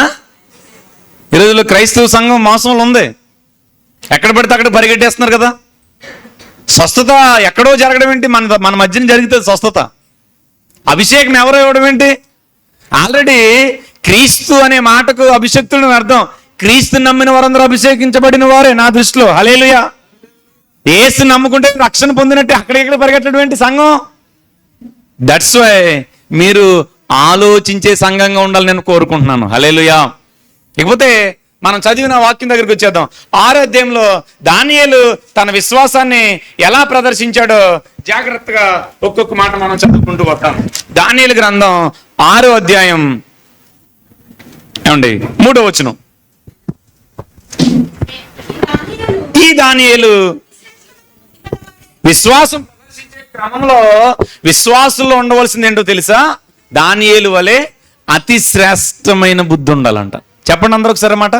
ఈరోజులో క్రైస్తవ సంఘం మోసంలో ఉంది. ఎక్కడ పడితే అక్కడ పరిగెట్టేస్తున్నారు కదా. స్వస్థత ఎక్కడో జరగడం ఏంటి? మన మధ్యన జరుగుతుంది స్వస్థత. అభిషేకం ఎవరో ఇవ్వడం ఏంటి? ఆల్రెడీ క్రీస్తు అనే మాటకు అభిషక్తుడు అర్థం. క్రీస్తు నమ్మిన వారందరూ అభిషేకించబడిన వారే నా దృష్టిలో. హల్లెలూయా. యేసు నమ్ముకుంటే రక్షణ పొందినట్టు అక్కడ పరిగెట్టడం ఏంటి సంఘం? దట్స్ వై మీరు ఆలోచించే సంఘంగా ఉండాలని నేను కోరుకుంటున్నాను. హల్లెలూయా. ఇకపోతే మనం చదివిన వాక్యం దగ్గరికి వచ్చేద్దాం. 6వ అధ్యాయంలో దానియేలు తన విశ్వాసాన్ని ఎలా ప్రదర్శించాడో జాగ్రత్తగా ఒక్కొక్క మాట మనం చదువుకుంటూ వస్తాం. దానియేలు గ్రంథం 6వ అధ్యాయం ఏమండి 3వ వచనం. ఈ దానియేలు విశ్వాసం ప్రదర్శించే క్రమంలో విశ్వాసంలో ఉండవలసింది ఏంటో తెలుసా? దానియేలు వలె అతి శ్రేష్టమైన బుద్ధి ఉండాలంట. చెప్పండి అందరూ ఒకసారి మాట,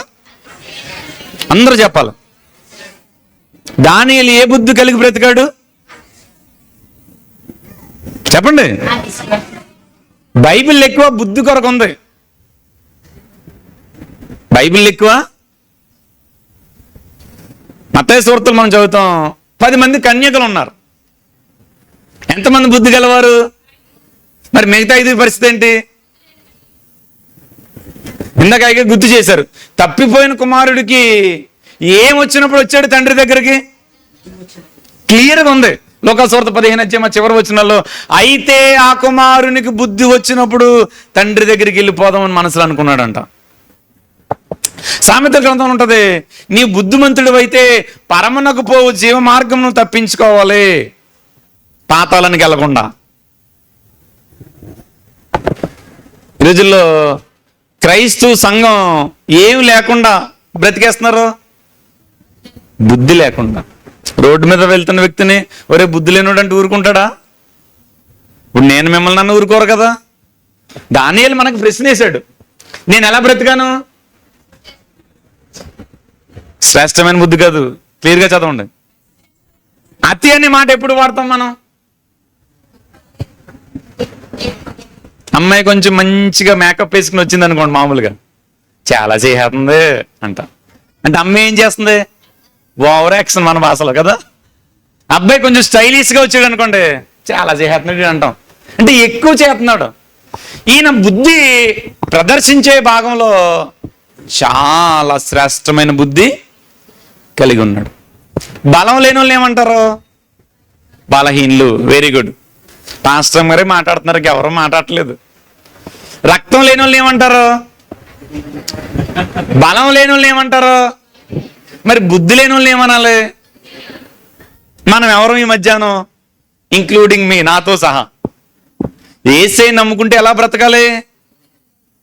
అందరూ చెప్పాలి. దానియేలు ఏ బుద్ధి కలిగి బ్రతికాడు? చెప్పండి. బైబిల్ ఎక్కువ బుద్ధి కొరకు ఉంది. బైబిల్ ఎక్కువ. మత్తయి సువార్తలు మనం చదువుతాం, 10 మంది కన్యకలు ఉన్నారు. ఎంతమంది బుద్ధి గలవారు? మరి మిగతా 5 పరిస్థితి ఏంటి? ఇందాక గుర్తు చేశారు. తప్పిపోయిన కుమారుడికి ఏం వచ్చినప్పుడు వచ్చాడు తండ్రి దగ్గరికి? క్లియర్గా ఉంది. లోకాసువార్త 15వ అధ్యాయం చివరి వచనాల్లో, అయితే ఆ కుమారునికి బుద్ధి వచ్చినప్పుడు తండ్రి దగ్గరికి వెళ్ళిపోదామని మనసులో అనుకున్నాడంట. సామెతల గ్రంథం ఉంటది, నీ బుద్ధిమంతుడు అయితే పరమునకు పోవు జీవ మార్గం నువ్వు తప్పించుకోవాలి, పాతాళానికి వెళ్ళకుండా. ఈ రోజుల్లో క్రైస్తవ సంఘం ఏం లేకుండా బ్రతికేస్తున్నారు, బుద్ధి లేకుండా. రోడ్డు మీద వెళ్తున్న వ్యక్తిని ఒరే బుద్ధి లేనుడు అంటే ఊరుకుంటాడా? ఇప్పుడు నేను మిమ్మల్ని నన్ను ఊరుకోరు కదా. దానియేలు మనకు ప్రశ్న వేశాడు, నేను ఎలా బ్రతికాను? శ్రేష్టమైన బుద్ధి కాదు, క్లియర్గా చదవండి. అతి అనే మాట ఎప్పుడు వాడతాం మనం? అమ్మాయి కొంచెం మంచిగా మేకప్ వేసుకుని వచ్చింది అనుకోండి, మామూలుగా చాలా చేస్తుంది అంట. అంటే అమ్మాయి ఏం చేస్తుంది? ఓవర్ యాక్షన్ మన భాషలో కదా. అబ్బాయి కొంచెం స్టైలిష్గా వచ్చాడు అనుకోండి, చాలా చేస్తున్నాడు అంటాం. అంటే ఎక్కువ చేస్తున్నాడు. ఈయన బుద్ధి ప్రదర్శించే భాగంలో చాలా శ్రేష్టమైన బుద్ధి కలిగి ఉన్నాడు. బలం లేని వాళ్ళు ఏమంటారు? బలహీనులు. Very good. పాస్టర్ గారే మాట్లాడుతున్నారు, ఎవరు మాట్లాడట్లేదు. రక్తం లేని వాళ్ళు ఏమంటారు? బలం లేని వాళ్ళు ఏమంటారు? మరి బుద్ధి లేని వాళ్ళు ఏమనాలి? మనం ఎవరు ఈ మధ్యాహ్నం, ఇంక్లూడింగ్ మీ, నాతో సహా యేసే నమ్ముకుంటే ఎలా బ్రతకాలి?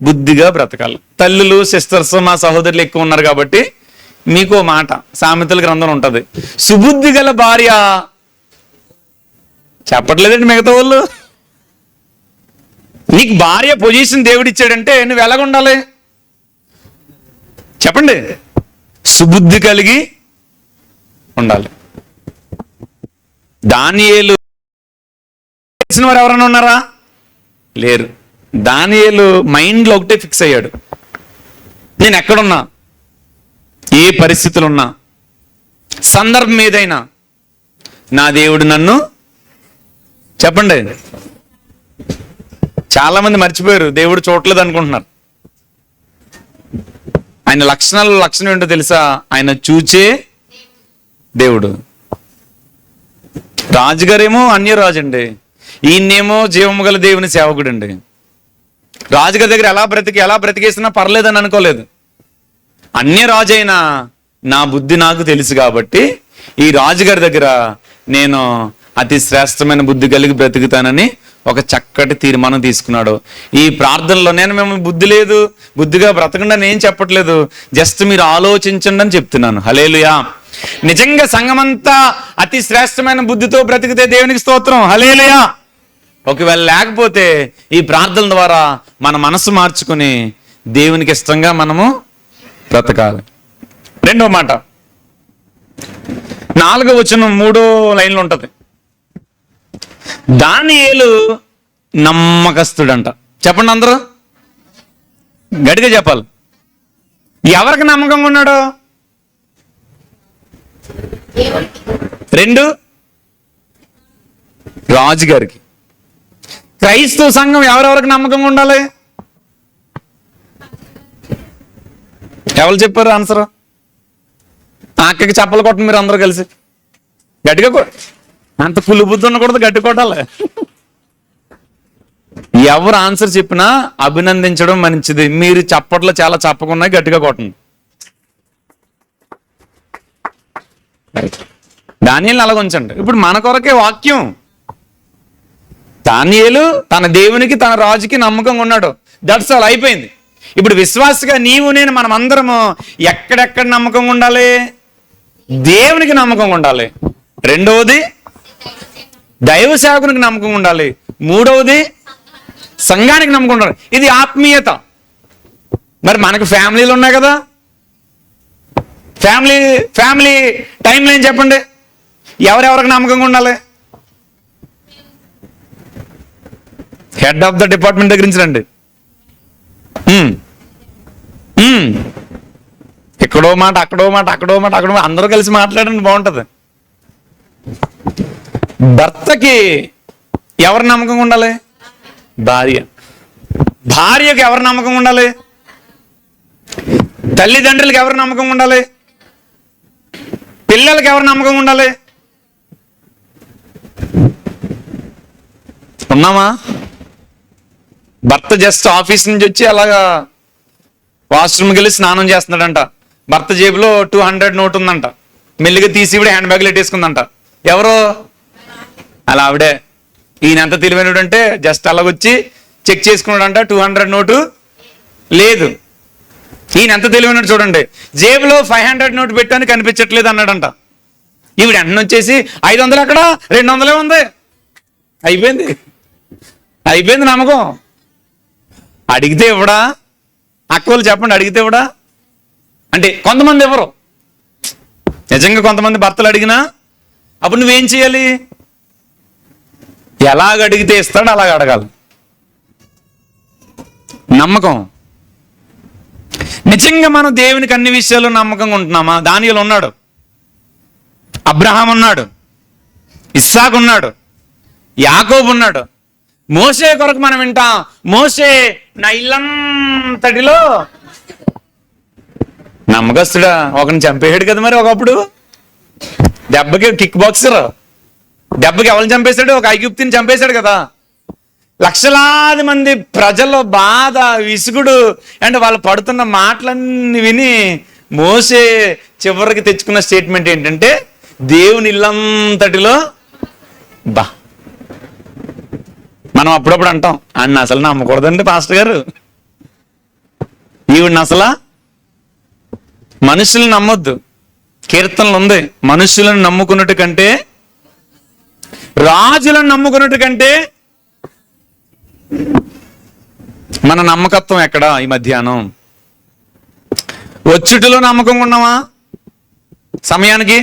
బుద్ధిగా బ్రతకాలి. తల్లులు, సిస్టర్స్, మా సహోదరులు ఎక్కువ ఉన్నారు కాబట్టి మీకు మాట సామెతల గ్రంథం ఉంటది, సుబుద్ధి గల భార్య. చెప్పట్లేదండి మిగతా వాళ్ళు. నీకు భార్య పొజిషన్ దేవుడు ఇచ్చాడంటే నువ్వు ఎలాగ ఉండాలి చెప్పండి? సుబుద్ధి కలిగి ఉండాలి. దానియేలు తెలిసిన వారు ఎవరైనా ఉన్నారా? లేరు. దానియేలు మైండ్లో ఒకటే ఫిక్స్ అయ్యాడు, నేను ఎక్కడున్నా, ఏ పరిస్థితులు ఉన్నా, సందర్భం ఏదైనా నా దేవుడు నన్ను, చెప్పండి, చాలా మంది మర్చిపోయారు, దేవుడు చూడలేదు అనుకుంటున్నారు. ఆయన లక్షణం ఏంటో తెలుసా? ఆయన చూచే దేవుడు. రాజుగారేమో అన్యరాజు అండి, ఈయనేమో జీవము గల దేవుని సేవకుడు అండి. రాజుగారి దగ్గర ఎలా బ్రతికేసినా పర్లేదని అనుకోలేదు. అన్యరాజు అయినా నా బుద్ధి నాకు తెలుసు కాబట్టి ఈ రాజుగారి దగ్గర నేను అతి శ్రేష్టమైన బుద్ధి కలిగి బ్రతుకుతానని ఒక చక్కటి తీర్మానం తీసుకున్నాడు. ఈ ప్రార్థనలో నేను మేము బుద్ధిగా బ్రతకండి అని ఏం చెప్పట్లేదు, జస్ట్ మీరు ఆలోచించండి అని చెప్తున్నాను. హల్లెలూయా. నిజంగా సంఘమంతా అతి శ్రేష్టమైన బుద్ధితో బ్రతికితే దేవునికి స్తోత్రం. హల్లెలూయా. ఒకవేళ లేకపోతే ఈ ప్రార్థన ద్వారా మన మనసు మార్చుకుని దేవునికి ఇష్టంగా మనము బ్రతకాలి. రెండో మాట, 4వ వచనం 3వ లైన్లో ఉంటది. దానియేలు నమ్మకస్తుడంట. చెప్పండి అందరూ గట్టిగా చెప్పాలి. ఎవరికి నమ్మకంగా ఉన్నాడు? 2 రాజుగారికి. క్రైస్తవ సంఘం ఎవరెవరికి నమ్మకంగా ఉండాలి? ఎవరు చెప్పారు ఆన్సర్? అక్కకి చెప్పలు కొట్టండి మీరు అందరూ కలిసి గట్టిగా. అంత కుళ్ళు బుద్ధి ఉండకూడదు, గట్టి కొట్టాలి. ఎవరు ఆన్సర్ చెప్పినా అభినందించడం మంచిది. మీరు చప్పట్లో చాలా చెప్పకున్నా గట్టిగా కొట్టండి. దానియేలుని అలాగ ఉంచండి. ఇప్పుడు మన కొరకే వాక్యం. దానియేలు తన దేవునికి తన రాజుకి నమ్మకంగా ఉన్నాడు. దట్స్ ఆల్, అయిపోయింది. ఇప్పుడు విశ్వాసగా నీవు నేను మనం అందరము ఎక్కడెక్కడ నమ్మకంగా ఉండాలి? దేవునికి నమ్మకంగా ఉండాలి. 2వది దైవ సేవకునికి నమ్మకంగా ఉండాలి. 3వది సంఘానికి నమ్మకం ఉండాలి. ఇది ఆత్మీయత. మరి మనకు ఫ్యామిలీలు ఉన్నాయి కదా, ఫ్యామిలీ టైంలో ఏం చెప్పండి, ఎవరెవరికి నమ్మకంగా ఉండాలి? హెడ్ ఆఫ్ ద డిపార్ట్మెంట్ దగ్గర నుంచి రండి. ఎక్కడో మాట అక్కడో మాట అందరూ కలిసి మాట్లాడండి, బాగుంటుంది. భర్తకి ఎవరి నమ్మకంగా ఉండాలి? భార్యకి ఎవరి నమ్మకంగా ఉండాలి? తల్లిదండ్రులకి ఎవరి నమ్మకంగా ఉండాలి? పిల్లలకి ఎవరి నమ్మకంగా ఉండాలి? ఉన్నామా? భర్త జస్ట్ ఆఫీస్ నుంచి వచ్చి అలాగా వాష్రూమ్కి వెళ్ళి స్నానం చేస్తున్నాడంట. భర్త జేబులో 200 నోట్ ఉందంట. మెల్లిగా తీసి ఇవిడ హ్యాండ్ బ్యాగ్లో పెట్టేసుకుందంట. ఎవరో అలా ఆవిడే. ఈయన ఎంత తెలివైనడు అంటే జస్ట్ అలాగొచ్చి చెక్ చేసుకున్నాడంట, 200 నోటు లేదు. ఈయన ఎంత తెలివైనడు చూడండి, జేబులో 500 నోటు పెట్టాను కనిపించట్లేదు అన్నాడంట. ఈవిడ వెంటనే వచ్చేసి 500 అక్కడ, 200 ఉంది. అయిపోయింది నమ్మకం. అడిగితే ఇవ్వడా? అక్కలు చెప్పండి, అడిగితే ఇవ్వడా? అంటే కొంతమంది ఎవరు నిజంగా, కొంతమంది భర్తలు అడిగినా అప్పుడు నువ్వేం చేయాలి? ఎలాగ అడిగితే ఇస్తాడు అలాగ అడగాలి. నమ్మకం. నిజంగా మనం దేవునికి అన్ని విషయాల్లో నమ్మకంగా ఉంటున్నామా? దానియేలు ఉన్నాడు, అబ్రహాం ఉన్నాడు, ఇస్సాకు ఉన్నాడు, యాకోబు ఉన్నాడు. మోషే కొరకు మనం వింటాం, మోషే నా ఇల్లంతటిలో నమ్మకస్తుడా. ఒకరిని చంపేసాడు కదా మరి ఒకప్పుడు. దెబ్బకి కిక్ బాక్సర్, దెబ్బకి ఎవరిని చంపేశాడు? ఒక ఐగుప్తిని చంపేశాడు కదా. లక్షలాది మంది ప్రజల్లో బాధ, విసుగుడు అండ్ వాళ్ళు పడుతున్న మాటలన్నీ విని మోషే చివరికి తెచ్చుకున్న స్టేట్మెంట్ ఏంటంటే, దేవుని ఇల్లంతటిలో బా. మనం అప్పుడప్పుడు అంటాం, అన్న అసలు నమ్మకూడదండి పాస్టర్ గారు, ఈవిడిని అసలు మనుషులను నమ్మొద్దు. కీర్తనలు ఉంది, మనుషులను నమ్ముకున్నట్టు కంటే, రాజులను నమ్ముకున్నట్టు కంటే. మన నమ్మకత్వం ఎక్కడా? ఈ మధ్యాహ్నం వచ్చుటిలో నమ్మకంగా ఉన్నామా? సమయానికి?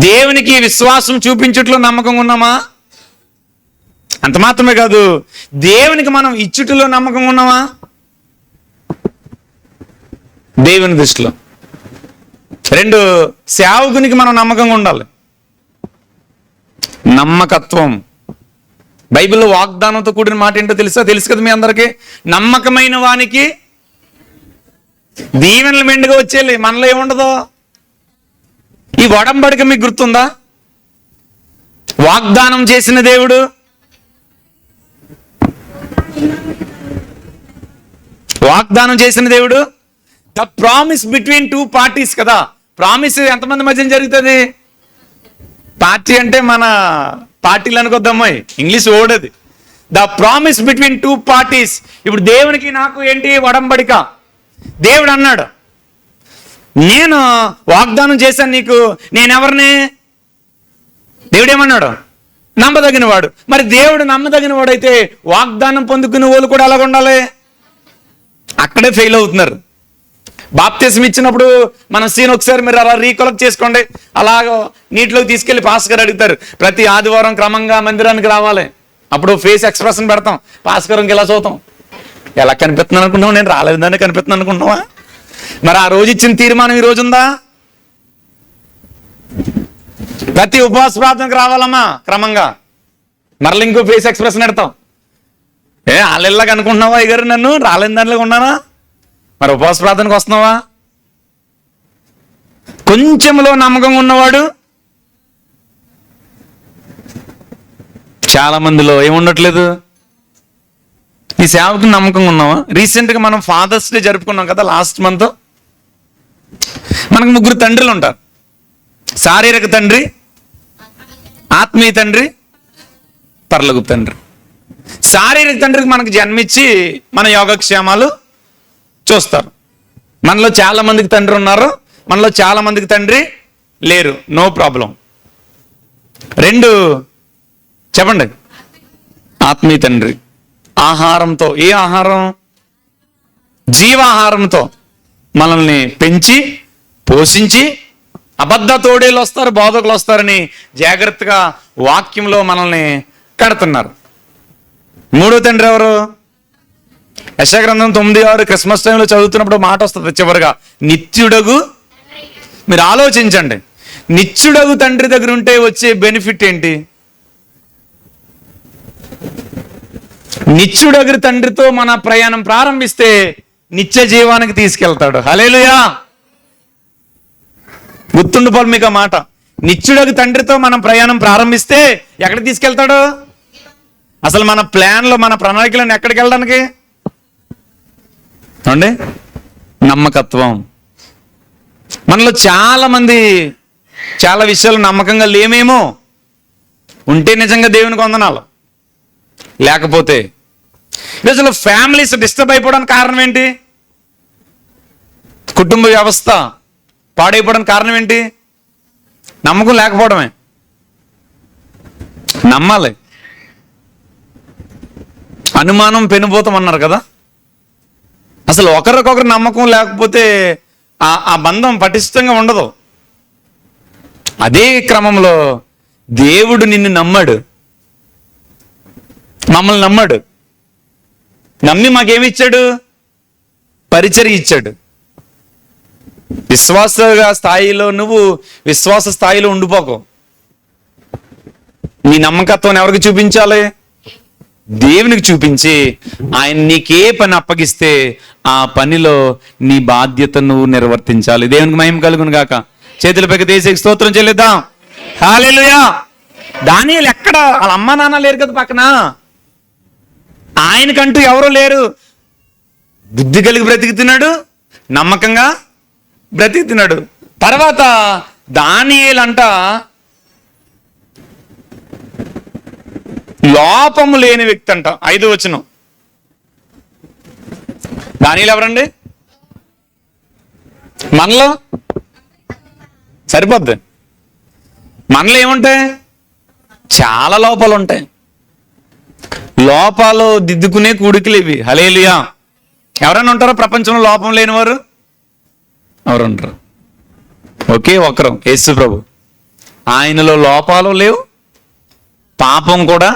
దేవునికి విశ్వాసం చూపించుట్లో నమ్మకంగా ఉన్నామా? అంత మాత్రమే కాదు, దేవునికి మనం ఇచ్చుటలో నమ్మకంగా ఉన్నామా? దేవుని దృష్టిలో. 2, సేవకునికి మనం నమ్మకంగా ఉండాలి. నమ్మకత్వం. బైబిల్లో వాగ్దానంతో కూడిన మాట ఏంటో తెలుసు కదా మీ అందరికీ. నమ్మకమైన వానికి దీవెనలు మెండుగా వచ్చేయాలి. మనలో ఏముండదు. ఈ ఒడంబడిక మీకు గుర్తుందా? వాగ్దానం చేసిన దేవుడు ద ప్రామిస్ బిట్వీన్ 2 పార్టీస్ కదా. ప్రామిస్ ఎంతమంది మధ్యన జరుగుతుంది? పార్టీ అంటే మన పార్టీలు అనుకోద్దమ్మాయి, ఇంగ్లీష్ ఓడది. The promise between 2 parties. ఇప్పుడు దేవునికి నాకు ఏంటి ఒడంబడిక? దేవుడు అన్నాడు, నేను వాగ్దానం చేశాను నీకు. నేనెవరిని? దేవుడు ఏమన్నాడు? నమ్మదగిన వాడు. మరి దేవుడు నమ్మదగిన వాడైతే వాగ్దానం పొందుకునే వాళ్ళు కూడా అలాగ ఉండాలి. అక్కడే ఫెయిల్ అవుతున్నారు. బాప్తిజం ఇచ్చినప్పుడు మన సీన్ ఒకసారి మీరు అలా రీకలెక్ట్ చేసుకోండి. అలాగ నీటిలోకి తీసుకెళ్లి పాస్ గారు అడుగుతారు, ప్రతి ఆదివారం క్రమంగా మందిరానికి రావాలి. అప్పుడు ఫేస్ ఎక్స్ప్రెషన్ పెడతాం, పాస్ గారికి ఇలా చూద్దాం, ఎలా కనిపిస్తున్నాను అనుకున్నావు? నేను రాలేదని కనిపిస్తున్నాను అనుకున్నావా? మరి ఆ రోజు ఇచ్చిన తీర్మానం ఈ రోజు ఉందా? ప్రతి ఉపవాస ప్రార్థనకు రావాలమ్మా క్రమంగా. మరల ఇంకో ఫేస్ ఎక్స్ప్రెషన్ పెడతాం, వాళ్ళలాగా అనుకుంటున్నావా అయ్యగారు నన్ను రాలేని దానిలాగా ఉన్నానా? మరి ఉపవాస ప్రార్థనకు వస్తున్నావా? కొంచెంలో నమ్మకంగా ఉన్నవాడు చాలా మందిలో ఏముండట్లేదు. ఈ సేవకు నమ్మకంగా ఉన్నావా? రీసెంట్గా మనం ఫాదర్స్ డే జరుపుకున్నాం కదా లాస్ట్ మంత్. మనకు 3 తండ్రులు ఉంటారు. శారీరక తండ్రి, ఆత్మీయ తండ్రి, పరలోకపు తండ్రి. శారీరక తండ్రికి మనకు జన్మించి మన యోగక్షేమాలు చూస్తారు. మనలో చాలా మందికి తండ్రి ఉన్నారు, మనలో చాలా మందికి తండ్రి లేరు. No problem. 2 చెప్పండి. ఆత్మీయ తండ్రి ఆహారంతో, ఏ ఆహారం? జీవాహారంతో మనల్ని పెంచి పోషించి, అబద్ధ తోడేలు వస్తారు, బోధకులు వస్తారని జాగ్రత్తగా వాక్యంలో మనల్ని కడుతున్నారు. 3వ తండ్రి ఎవరు? యెషయా గ్రంథం 9:6 క్రిస్మస్ టైంలో చదువుతున్నప్పుడు మాట వస్తుంది చివరిగా, నిత్యుడగు. మీరు ఆలోచించండి, నిత్యుడగు తండ్రి దగ్గర ఉంటే వచ్చే బెనిఫిట్ ఏంటి? నిత్యుడగు తండ్రితో మన ప్రయాణం ప్రారంభిస్తే నిత్య జీవానికి తీసుకెళ్తాడు. హల్లెలూయా. గుర్తుండిపోవాలి మీకు ఆ మాట. నిత్యుడగు తండ్రితో మనం ప్రయాణం ప్రారంభిస్తే ఎక్కడికి తీసుకెళ్తాడు? అసలు మన ప్లాన్లో, మన ప్రణాళికలను ఎక్కడికి వెళ్ళడానికి అండి? నమ్మకత్వం. మనలో చాలా మంది చాలా విషయాలు నమ్మకంగా లేమేమో. ఉంటే నిజంగా దేవునికి వందనాలు, లేకపోతే అసలు ఫ్యామిలీస్ డిస్టర్బ్ అయిపోవడానికి కారణం ఏంటి? కుటుంబ వ్యవస్థ పాడైపోవడానికి కారణం ఏంటి? నమ్మకం లేకపోవడమే. నమ్మాలి. అనుమానం పెనుభూతం అన్నారు కదా. అసలు ఒకరికొకరు నమ్మకం లేకపోతే ఆ బంధం పటిష్టంగా ఉండదు. అదే క్రమంలో దేవుడు నిన్ను నమ్మాడు, మమ్మల్ని నమ్మాడు. నమ్మి మాకేమిచ్చాడు? పరిచర్య ఇచ్చాడు. విశ్వాస స్థాయిలో నువ్వు విశ్వాస స్థాయిలో ఉండిపోకు. నీ నమ్మకత్వాన్ని ఎవరికి చూపించాలి? దేవునికి చూపించి ఆయన నీకే పని అప్పగిస్తే ఆ పనిలో నీ బాధ్యత నువ్వు నిర్వర్తించాలి. దేవునికి మహిమ కలుగును గాక. చేతుల పైకి దేశకి స్తోత్రం చెల్లిద్దాం. హల్లెలూయా. దానియేలు ఎక్కడ? వాళ్ళ అమ్మ నాన్న లేరు కదా పక్కన. ఆయనకంటూ ఎవరూ లేరు. బుద్ధి కలిగి బ్రతికుతున్నాడు, నమ్మకంగా బ్రతికుతున్నాడు. తర్వాత దానియేలు అంట లోపము లేని వ్యక్తి అంట. 5వ వచనం. దానియేలు ఎవరండి? మనలో సరిపోద్ది. మనలో ఏముంటాయి? చాలా లోపాలు ఉంటాయి. లోపాలు దిద్దుకునే కూడికలు ఇవి. హల్లెలూయా. ఎవరైనా ఉంటారో ప్రపంచంలో లోపం లేనివారు? ఎవరు ఉంటారు? ఒకే ఒకరు యేసు ప్రభు. ఆయనలో లోపాలు లేవు, పాపం కూడా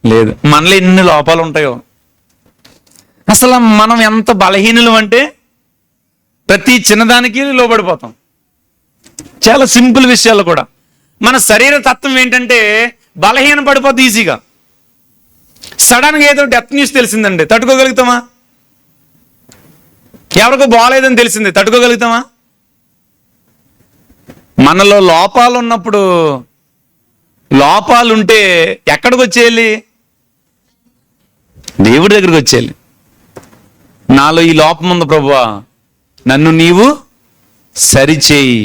లేదు. మనలో ఎన్ని లోపాలు ఉంటాయో. అసలు మనం ఎంత బలహీనులు అంటే ప్రతి చిన్నదానికి లోబడిపోతాం. చాలా సింపుల్ విషయాలు కూడా. మన శరీర తత్వం ఏంటంటే బలహీన పడిపోద్ది ఈజీగా. సడన్గా ఏదో డెత్ న్యూస్ తెలిసిందండి, తట్టుకోగలుగుతామా? ఎవరికో బాగాలేదని తెలిసింది, తట్టుకోగలుగుతామా? మనలో లోపాలు ఉన్నప్పుడు, లోపాలుంటే ఎక్కడికి వచ్చేయాలి? దేవుడి దగ్గరికి వచ్చేయాలి. నాలో ఈ లోపం ఉంది ప్రభువా, నన్ను నీవు సరిచేయి.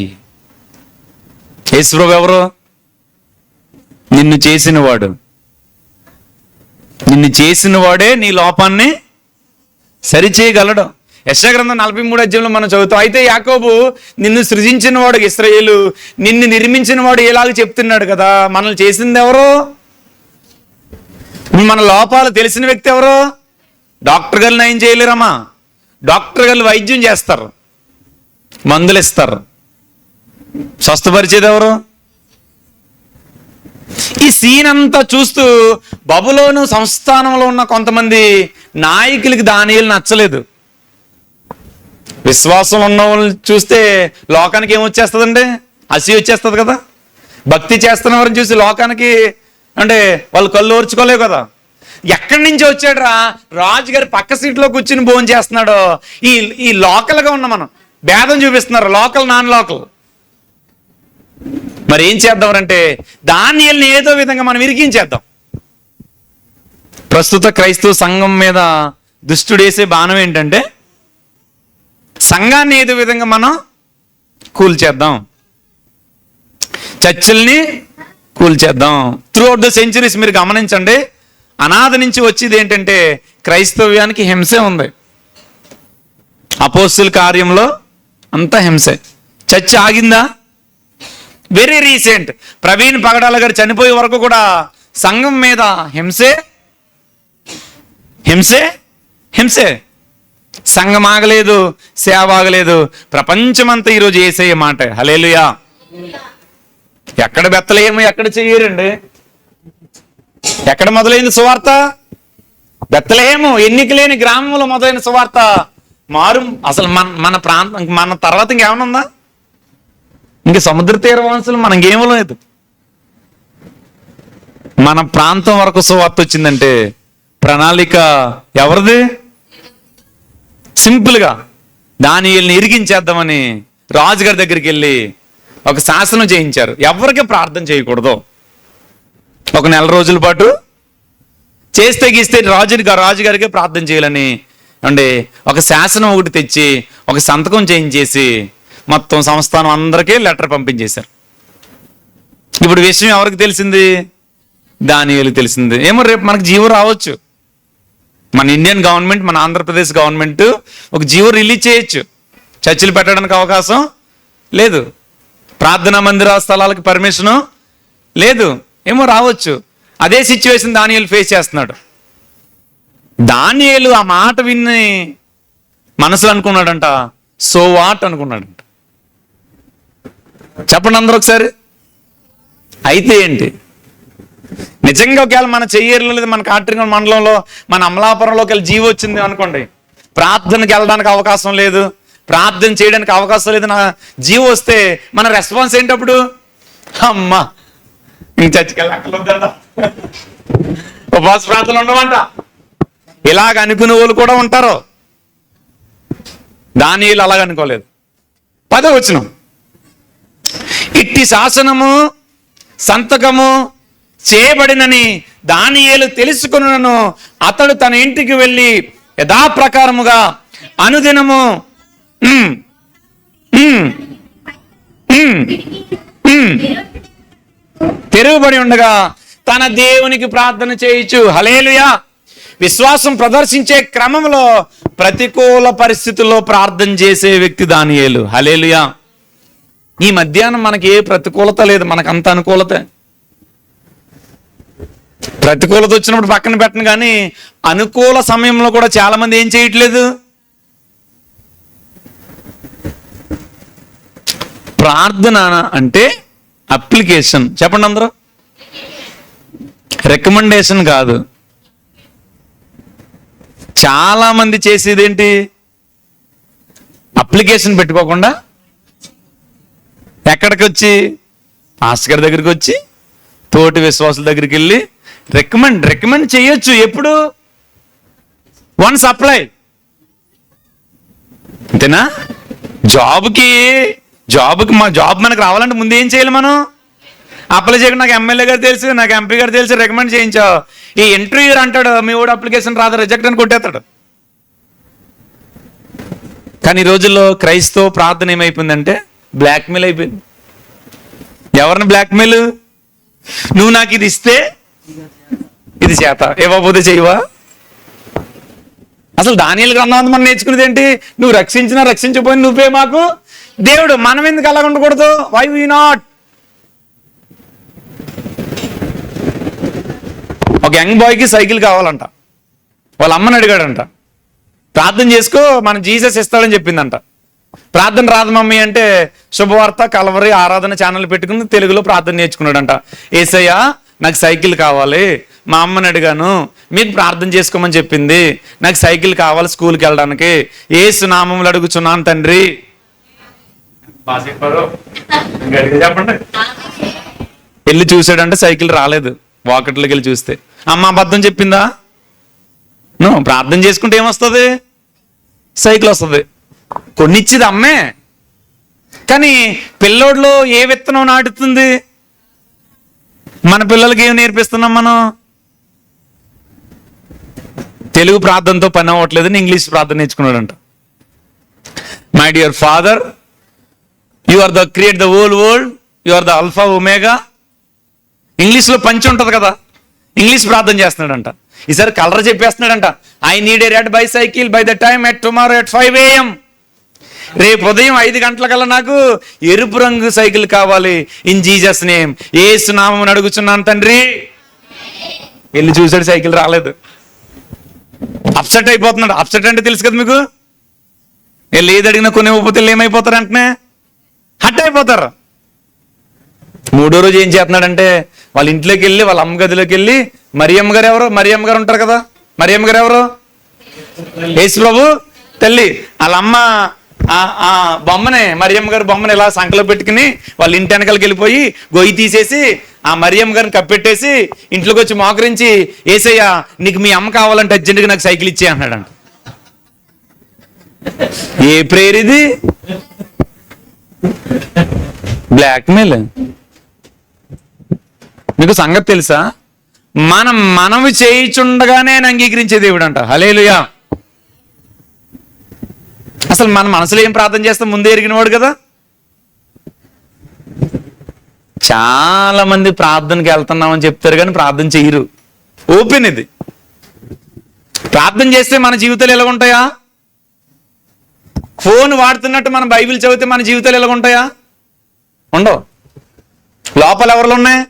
యేసు ప్రభు ఎవరు? నిన్ను చేసినవాడు. నిన్ను చేసిన వాడే నీ లోపాన్ని సరిచేయగలడు. యెషయా గ్రంథం 43 అధ్యాయంలో మనం చదువుతాం. అయితే యాకోబు నిన్ను సృజించిన వాడు ఇశ్రాయేలు, నిన్ను నిర్మించిన వాడు ఎలాగ చెప్తున్నాడు కదా. మనల్ని చేసింది ఎవరు? మన లోపాలు తెలిసిన వ్యక్తి ఎవరు? డాక్టర్ గారు నయం చేయలేరమ్మా. డాక్టర్ గారు వైద్యం చేస్తారు, మందులు ఇస్తారు. స్వస్థపరిచేది ఎవరు? ఈ సీన్ అంతా చూస్తూ బబులోను సంస్థానంలో ఉన్న కొంతమంది నాయకులకి దానియేలు నచ్చలేదు. విశ్వాసం ఉన్న వాళ్ళని చూస్తే లోకానికి ఏమొచ్చేస్తుందండి? అసూయ వచ్చేస్తుంది కదా. భక్తి చేస్తున్న వారిని చూసి లోకానికి అంటే వాళ్ళు కళ్ళు ఓర్చుకోలేవు కదా. ఎక్కడి నుంచి వచ్చాడు రా? రాజుగారి పక్క సీట్లో కూర్చుని భోజనం చేస్తున్నాడు. ఈ లోకల్గా ఉన్న మనం భేదం చూపిస్తున్నారు, లోకల్ నాన్ లోకల్. మరి ఏం చేద్దామంటే దానియేలుని ఏదో విధంగా మనం ఇరికించేద్దాం. ప్రస్తుత క్రైస్తవ సంఘం మీద దుష్టుడు వేసే బాణం ఏంటంటే సంఘాన్ని ఏదో విధంగా మనం కూల్చేద్దాం, చర్చిల్ని కూల్చేద్దాం. త్రూఅవుట్ ద సెంచురీస్ మీరు గమనించండి, అనాథ నుంచి వచ్చేది ఏంటంటే క్రైస్తవ్యానికి హింసే ఉంది. అపోస్తుల కార్యంలో అంతా హింసే. చర్చ్ ఆగిందా? వెరీ రీసెంట్ ప్రవీణ్ పగడాల గారు చనిపోయే వరకు కూడా సంఘం మీద హింసే హింసే హింసే. సంఘం ఆగలేదు, సేవ ఆగలేదు. ప్రపంచమంతా ఈరోజు యేసయ్య మాట. హల్లెలూయా. ఎక్కడ బెత్తలేమో ఎక్కడ చెయ్యరండి. ఎక్కడ మొదలైంది సువార్త? బెత్తలేమో ఎన్నిక లేని గ్రామంలో మొదలైన సువార్త మారు. అసలు మన ప్రాంతం, మన తర్వాత ఇంకేమైనా ఉందా? ఇంక సముద్ర తీరవాసులు మనకేం లేదు. మన ప్రాంతం వరకు సువార్త వచ్చిందంటే ప్రణాళిక ఎవరిది? సింపుల్గా దానియేలుని ఇరిగించేద్దామని రాజుగారి దగ్గరికి వెళ్ళి ఒక శాసనం చేయించారు. ఎవరికి ప్రార్థన చేయకూడదు. ఒక 1 నెల రోజుల పాటు చేస్తే గీస్తే రాజుగారికి ప్రార్థన చేయాలని అంటే ఒక శాసనం ఒకటి తెచ్చి ఒక సంతకం చేయించేసి మొత్తం సంస్థానం అందరికీ లెటర్ పంపించేశారు. ఇప్పుడు విషయం ఎవరికి తెలిసింది? దానియేలుకి తెలిసింది. ఏమో రేపు మనకు జీవో రావచ్చు. మన ఇండియన్ గవర్నమెంట్, మన ఆంధ్రప్రదేశ్ గవర్నమెంట్ ఒక జీవో రిలీజ్ చేయొచ్చు. చర్చిలు పెట్టడానికి అవకాశం లేదు, ప్రార్థనా మందిర స్థలాలకు పర్మిషను లేదు, ఏమో రావచ్చు. అదే సిచ్యువేషన్ దానియేలు ఫేస్ చేస్తున్నాడు. దానియేలు ఆ మాట విని మనసులో అనుకున్నాడంట, సో వాట్ అనుకున్నాడంట. చెప్పండి అందరూ ఒకసారి. అయితే ఏంటి? నిజంగా ఒకవేళ మన చెయ్యేరులో లేదా మన కాట్రింగ మండలంలో మన అమలాపురంలోకి వెళ్ళి జీవో వచ్చింది అనుకోండి, ప్రార్థనకి వెళ్ళడానికి అవకాశం లేదు, ప్రార్థన చేయడానికి అవకాశం లేదు, నా జీవో వస్తే మన రెస్పాన్స్ ఏంటప్పుడు? అమ్మా ఇంక చర్చికి వెళ్ళక్కర్లేదంట, ఉపవాస ప్రార్థనలు ఉండవంట. ఇలాగ అనుకునే వాళ్ళు కూడా ఉంటారు. దానియేలు అలాగ అనుకోలేదు. 10వ వచనం, ఇట్టి శాసనము సంతకము చేయబడినని దానియేలు తెలుసుకున్నను. అతడు తన ఇంటికి వెళ్ళి యథాప్రకారముగా అనుదినము తెరుగుబడి ఉండగా తన దేవునికి ప్రార్థన చేయొచ్చు. హల్లెలూయా. విశ్వాసం ప్రదర్శించే క్రమంలో ప్రతికూల పరిస్థితుల్లో ప్రార్థన చేసే వ్యక్తి దానియేలు. హల్లెలూయా. ఈ మధ్యాహ్నం మనకి ఏ ప్రతికూలత లేదు, మనకంత అనుకూలత. ప్రతికూలత వచ్చినప్పుడు పక్కన పెట్టను, కానీ అనుకూల సమయంలో కూడా చాలా మంది ఏం చేయట్లేదు? ప్రార్థన అంటే అప్లికేషన్. చెప్పండి అందరూ. రికమెండేషన్ కాదు. చాలా మంది చేసేది ఏంటి? అప్లికేషన్ పెట్టుకోకుండా ఎక్కడికి వచ్చి, పాస్టర్ గారి దగ్గరికి వచ్చి, తోటి విశ్వాసుల దగ్గరికి వెళ్ళి రికమెండ్ చేయొచ్చు. ఎప్పుడు? Once apply. అంతేనా? జాబ్కి మా జాబ్ మనకు రావాలంటే ముందు ఏం చేయాలి? మనం అప్లై చేయకుండా నాకు ఎమ్మెల్యే గారు తెలుసు, నాకు ఎంపీ గారు తెలుసు, రికమెండ్ చేయించావు. ఈ ఇంటర్వ్యూర్ అంటాడు మీ వాడు అప్లికేషన్ రాదు, రిజెక్ట్ అని కొట్టేస్తాడు. కానీ ఈ రోజుల్లో క్రైస్తవ ప్రార్థన ఏమైపోయిందంటే బ్లాక్మెయిల్ అయిపోయింది. ఎవరిని బ్లాక్మెయిల్? నువ్వు నాకు ఇది ఇస్తే ఇది చేత, ఇవ్వకపోతే చేయవా? అసలు దానియేలు గ్రంథం మనం నేర్చుకునేది ఏంటి? నువ్వు రక్షించినా రక్షించకపోయినా నువ్వే మాకు దేవుడు. మనం ఎందుకు అలా ఉండకూడదు? Why we not? ఒక యంగ్ బాయ్కి సైకిల్ కావాలంట. వాళ్ళ అమ్మని అడిగాడంట, ప్రార్థన చేసుకో మన జీసస్ ఇస్తాడని చెప్పిందంట. ప్రార్థన రాదు మమ్మీ అంటే శుభవార్త కలవరి ఆరాధన ఛానల్ పెట్టుకుని తెలుగులో ప్రార్థన నేర్చుకున్నాడంట. యేసయ్యా నాకు సైకిల్ కావాలి, మా అమ్మని అడిగాను, మీకు ప్రార్థన చేసుకోమని చెప్పింది, నాకు సైకిల్ కావాలి స్కూల్కి వెళ్ళడానికి, యేసు నామములో అడుగుచున్నాను తండ్రి. చెప్పండి. వెళ్ళి చూసాడంటే సైకిల్ రాలేదు. వాకట్లోకి వెళ్ళి చూస్తే అమ్మ అబద్ధం చెప్పిందా? ప్రార్థన చేసుకుంటే ఏమొస్తుంది? సైకిల్ వస్తుంది. కొన్నిచ్చిది అమ్మే, కానీ పిల్లోడ్లో ఏ విత్తనం నాటుతుంది? మన పిల్లలకి ఏం నేర్పిస్తున్నాం మనం? తెలుగు ప్రార్థనతో పని అవ్వట్లేదని ఇంగ్లీష్ ప్రార్థన నేర్చుకున్నాడంట. My dear father, you are the create the whole world, you are the alpha omega. ఇంగ్లీష్లో పంచి ఉంటుంది కదా, ఇంగ్లీష్ ప్రార్థన చేస్తున్నాడంట. ఈసారి కలర్ చెప్పేస్తున్నాడంట. I need a red bicycle by the time at tomorrow at 5 AM. రేపు ఉదయం 5 గంటలకల్లా నాకు ఎరుపు రంగు సైకిల్ కావాలి. ఇన్ జీసస్ నేమ్, యేసు నామమున అడుగుచున్నాను తండ్రి. వెళ్ళి చూసాడు, సైకిల్ రాలేదు. అప్సెట్ అయిపోతున్నాడు. అప్సెట్ అంటే తెలుసు కదా మీకు. వీళ్ళు ఏది అడిగినా కొనివ్వకపోతే ఏమైపోతారు? వెంటనే హట్ అయిపోతారు. 3వ రోజు ఏం చేస్తున్నాడంటే వాళ్ళ ఇంట్లోకి వెళ్ళి, వాళ్ళ అమ్మ గదిలోకి వెళ్ళి, మరియమ్మ గారు ఎవరు? మరియమ్మ గారు ఉంటారు కదా. మరియమ్మ గారు ఎవరు? యేసు ప్రభు తల్లి. వాళ్ళ అమ్మ ఆ బొమ్మనే, మరియమ్మ గారు బొమ్మని ఇలా సంకలో పెట్టుకుని వాళ్ళ ఇంటి వెనకాలకి వెళ్ళిపోయి గొయ్యి తీసేసి ఆ మరియమ్మ గారిని కప్పెట్టేసి ఇంట్లోకి వచ్చి మోకరించి, యేసయ్య నీకు మీ అమ్మ కావాలంటే అర్జెంటుగా నాకు సైకిల్ ఇచ్చే అన్నాడంట. ఏ ప్రేయర్ ఇది? బ్లాక్మెయిల్. మీకు సంగతి తెలుసా? మనం మనవి చేయిచుండగానే అంగీకరించే దేవుడు అంట. హల్లెలూయా. అసలు మన మనసులో ఏం ప్రార్థన చేస్తాం ముందే ఎరిగినవాడు కదా. చాలా మంది ప్రార్థనకి వెళ్తున్నామని చెప్తారు కానీ ప్రార్థన చెయ్యరు. ఓపెన్ ఇది. ప్రార్థన చేస్తే మన జీవితాలు ఎలాగుంటాయా? ఫోన్ వాడుతున్నట్టు మనం బైబిల్ చదివితే మన జీవితాలు ఎలాగుంటాయా? ఉండవు. లోపల ఎవరు ఉన్నాయి?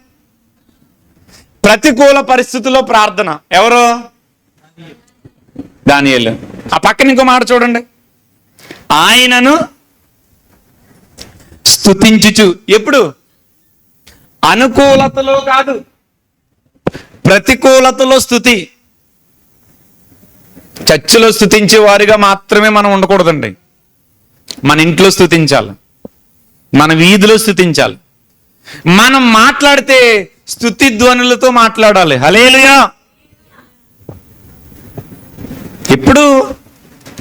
ప్రతికూల పరిస్థితుల్లో ప్రార్థన. ఎవరు? దానియేలు. ఆ పక్కన ఇంకో మాట చూడండి. ఆయనను స్తుతించుచు. ఎప్పుడు? అనుకూలతలో కాదు, ప్రతికూలతలో స్తుతి. చర్చిలో స్తుతించే వారిగా మాత్రమే మనం ఉండకూడదండి. మన ఇంట్లో స్తుతించాలి, మన వీధిలో స్తుతించాలి. మనం మాట్లాడితే స్తుతి ధ్వనులతో మాట్లాడాలి. హల్లెలూయా. ఇప్పుడు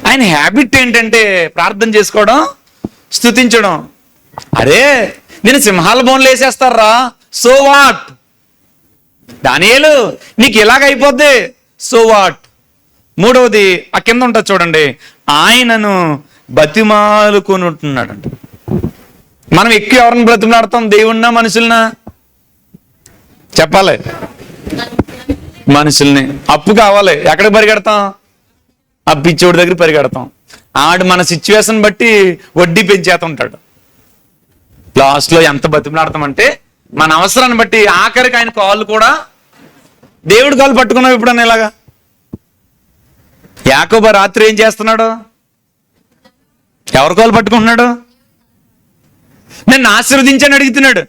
ఆయన హ్యాబిట్ ఏంటంటే ప్రార్థన చేసుకోవడం, స్తుతించడం. అరే నేను సింహాల బోన్లు వేసేస్తారా, సో వాట్? దానియేలు నీకు ఇలాగైపోద్ది, సో వాట్? 3వది ఆ కింద ఉంటుంది చూడండి. ఆయనను బతిమాలుకొని ఉంటున్నాడంట. మనం ఎక్కువ ఎవరిని బ్రతిమలాడతాం? దేవుణ్ణా మనుషులనా? చెప్పాలి. మనుషుల్ని. అప్పు కావాలి, ఎక్కడికి పరిగెడతాం? ఆ పిచ్చోడి దగ్గర పరిగెడతాం. ఆడు మన సిచ్యువేషన్ బట్టి వడ్డీ పెంచేస్తుంటాడు. లాస్ట్లో ఎంత బతిమలాడతామంటే మన అవసరాన్ని బట్టి. ఆఖరికి ఆయన కాళ్ళు కూడా, దేవుడి కాళ్ళు పట్టుకున్నావు ఎప్పుడన్నా ఇలాగా? యాకోబు రాత్రి ఏం చేస్తున్నాడు? ఎవరి కాళ్ళు పట్టుకుంటున్నాడు? నన్ను ఆశీర్వదించని అడుగుతున్నాడు.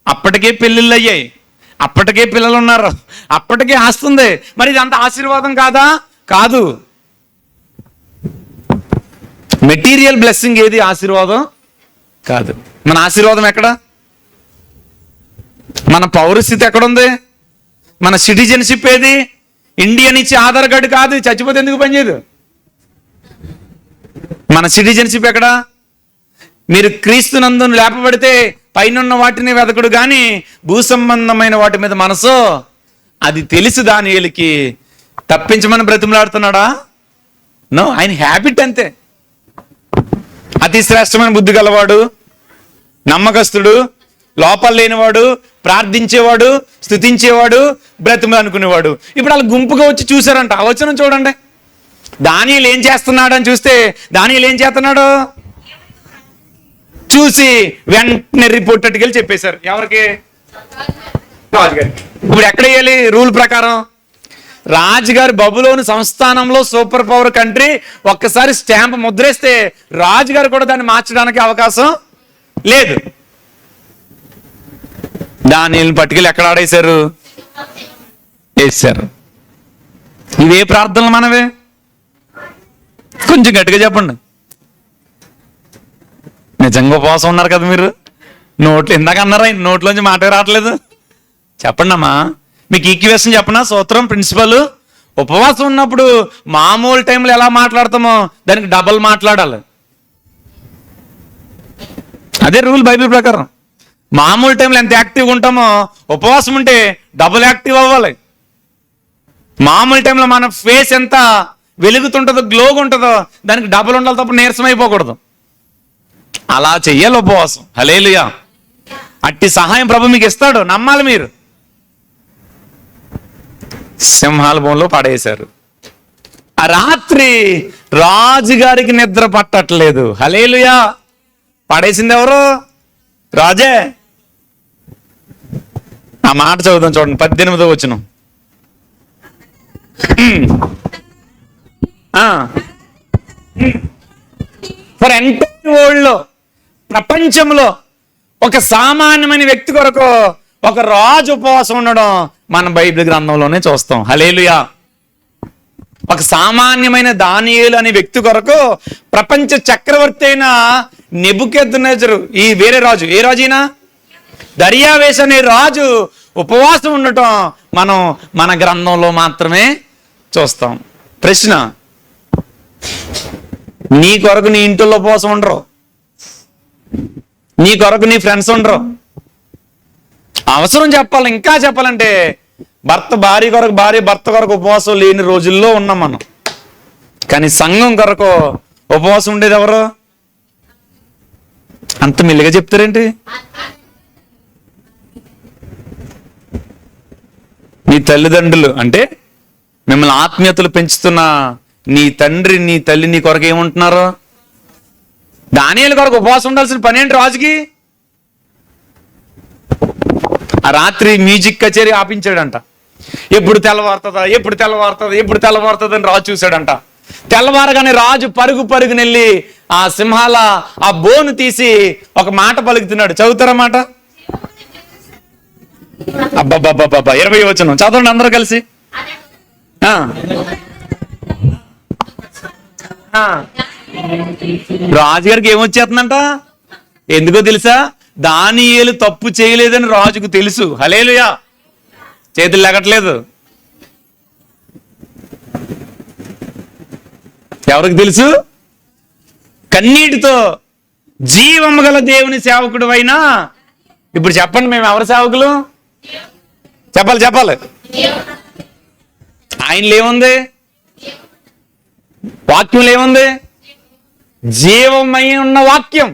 అప్పటికే పెళ్ళిళ్ళు అయ్యాయి, అప్పటికే పిల్లలు ఉన్నారు, అప్పటికే ఆస్తుంది. మరి ఇదంతా ఆశీర్వాదం కాదా? కాదు. మెటీరియల్ బ్లెస్సింగ్ ఏది ఆశీర్వాదం కాదు. మన ఆశీర్వాదం ఎక్కడ? మన పౌరస్థితి ఎక్కడుంది? మన సిటిజన్షిప్ ఏది? ఇండియన్ ఇచ్చి ఆధార్ కార్డు కాదు, చచ్చిపోతే ఎందుకు పనిచేయదు? మన సిటిజన్షిప్ ఎక్కడ? మీరు క్రీస్తునందు లేపబడితే పైనున్న వాటిని వెదకుడు కానీ భూ సంబంధమైన వాటి మీద మనసు, అది తెలుసు దానియేలుకి. తప్పించమని బ్రతిమలాడుతున్నాడా? నో, ఆయన హ్యాబిట్ అంతే. అతి శ్రేష్టమైన బుద్ధి గలవాడు, నమ్మకస్తుడు, లోపాలు లేనివాడు, ప్రార్థించేవాడు, స్తుతించేవాడు, బ్రతిమలు అనుకునేవాడు. ఇప్పుడు వాళ్ళు గుంపుగా వచ్చి చూశారంట. ఆ వచనం చూడండి. దానియేలు ఏం చేస్తున్నాడు అని చూస్తే, దానియేలు ఏం చేస్తున్నాడు చూసి వెంటనే రిపోర్ట్ అట్టుకెళ్ళి చెప్పేశారు. ఎవరికి? రాజుగారికి. ఇప్పుడు ఎక్కడ వేయాలి రూల్ ప్రకారం? రాజుగారి బబులోను సంస్థానంలో సూపర్ పవర్ కంట్రీ ఒక్కసారి స్టాంప్ ముద్రేస్తే రాజుగారు కూడా దాన్ని మార్చడానికి అవకాశం లేదు. దానియేలుని పట్టుకెళ్ళి ఎక్కడ ఆడేశారు? వేశారు. ఇవే ప్రార్థనలు మనవే? కొంచెం గట్టిగా చెప్పండి. నిజంగా ఉపవాసం ఉన్నారు కదా మీరు? నోట్లు ఇందాక అన్నారా, నోట్లోంచి మాట రావట్లేదు. చెప్పండి అమ్మా. మీకు ఈక్వేషన్ చెప్పనా? సూత్రం, ప్రిన్సిపల్. ఉపవాసం ఉన్నప్పుడు మామూలు టైంలో ఎలా మాట్లాడతామో దానికి డబల్ మాట్లాడాలి. అదే రూల్ బైబిల్ ప్రకారం. మామూలు టైంలో ఎంత యాక్టివ్గా ఉంటామో ఉపవాసం ఉంటే డబుల్ యాక్టివ్ అవ్వాలి. మామూలు టైంలో మన ఫేస్ ఎంత వెలుగుతుంటుందో, గ్లోగా ఉంటుందో దానికి డబుల్ ఉండాలి తప్ప నీరసం అయిపోకూడదు. అలా చెయ్యాలి ఉపవాసం. హల్లెలూయా. అట్టి సహాయం ప్రభు మీకు ఇస్తాడు, నమ్మాలి మీరు. సింహాల బోన్లో పడేశారు. ఆ రాత్రి రాజుగారికి నిద్ర పట్టట్లేదు. హల్లెలూయా. పడేసింది ఎవరు? రాజే. ఆ మాట చదువుదాం చూడండి, 18వ వచనం. ఫర్ ఎంటైర్ వరల్డ్ లో, ప్రపంచంలో ఒక సామాన్యమైన వ్యక్తి కొరకు ఒక రాజు ఉపవాసం ఉండడం మన బైబిల్ గ్రంథంలోనే చూస్తాం. హల్లెలూయా. ఒక సామాన్యమైన దానియేలు అనే వ్యక్తి కొరకు ప్రపంచ చక్రవర్తి అయిన నెబుకద్నెజరు, ఈ వేరే రాజు, ఏ రాజైనా దర్యావేష్ అనే రాజు ఉపవాసం ఉండటం మనం మన గ్రంథంలో మాత్రమే చూస్తాం. ప్రశ్న, నీ కొరకు నీ ఇంట్లో ఉపవాసం ఉండరు, నీ కొరకు నీ ఫ్రెండ్స్ ఉండరు. అవసరం చెప్పాలి, ఇంకా చెప్పాలంటే భర్త భార్య కొరకు, భార్య భర్త కొరకు ఉపవాసం లేని రోజుల్లో ఉన్నాం మనం. కానీ సంఘం కొరకు ఉపవాసం ఉండేది ఎవరు? అంత మెల్లిగా చెప్తారేంటి? నీ తల్లిదండ్రులు అంటే మిమ్మల్ని ఆత్మీయతలు పెంచుతున్న నీ తండ్రి, నీ తల్లి నీ కొరకు ఏముంటున్నారు? దానియేలు కొరకు ఉపవాసం ఉండాల్సిన పని ఏంటి రాజుకి? ఆ రాత్రి మ్యూజిక్ కచేరీ ఆపించాడంట. ఎప్పుడు తెల్లవారుతుందా, ఎప్పుడు తెల్లవారుతుంది, ఎప్పుడు తెల్లవారుతుంది అని రాజు చూశాడంట. తెల్లవారగానే రాజు పరుగు పరుగునెళ్ళి ఆ సింహాల ఆ బోను తీసి ఒక మాట పలుకుతున్నాడు. చదువుతారా మాట? అబ్బబ్బబ్బబ్బా, 20వ వచనం చదవండి అందరూ కలిసి. రాజుగారికి ఏమొచ్చేస్తుందంట? ఎందుకో తెలుసా? దానియేలు తప్పు చేయలేదని రాజుకు తెలుసు. హల్లెలూయా. చేతులు లెగట్లేదు. ఎవరికి తెలుసు? కన్నీటితో జీవము గల దేవుని సేవకుడు అయినా. ఇప్పుడు చెప్పండి, మేము ఎవరి సేవకులు? చెప్పాలి. ఆయనలో ఏముంది? వాక్యంలో ఏముంది? జీవమై ఉన్న వాక్యం.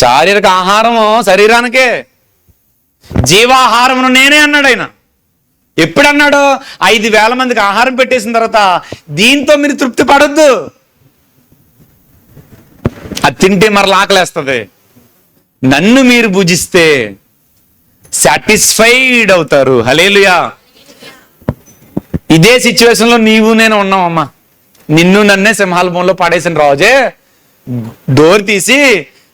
శారీరక ఆహారము శరీరానికే, జీవాహారమును నేనే అన్నాడు ఆయన. ఎప్పుడు అన్నాడు? 5,000 మందికి ఆహారం పెట్టేసిన తర్వాత దీంతో మీరు తృప్తి పడొద్దు, అది తింటే మరలా ఆకలేస్తుంది. నన్ను మీరు భుజిస్తే సాటిస్ఫైడ్ అవుతారు. హల్లెలూయా. ఇదే సిచ్యువేషన్లో నీవు నేను ఉన్నామమ్మా. నిన్ను నన్నే సింహాల బోన్లో పడేసిన రాజే డోర్ తీసి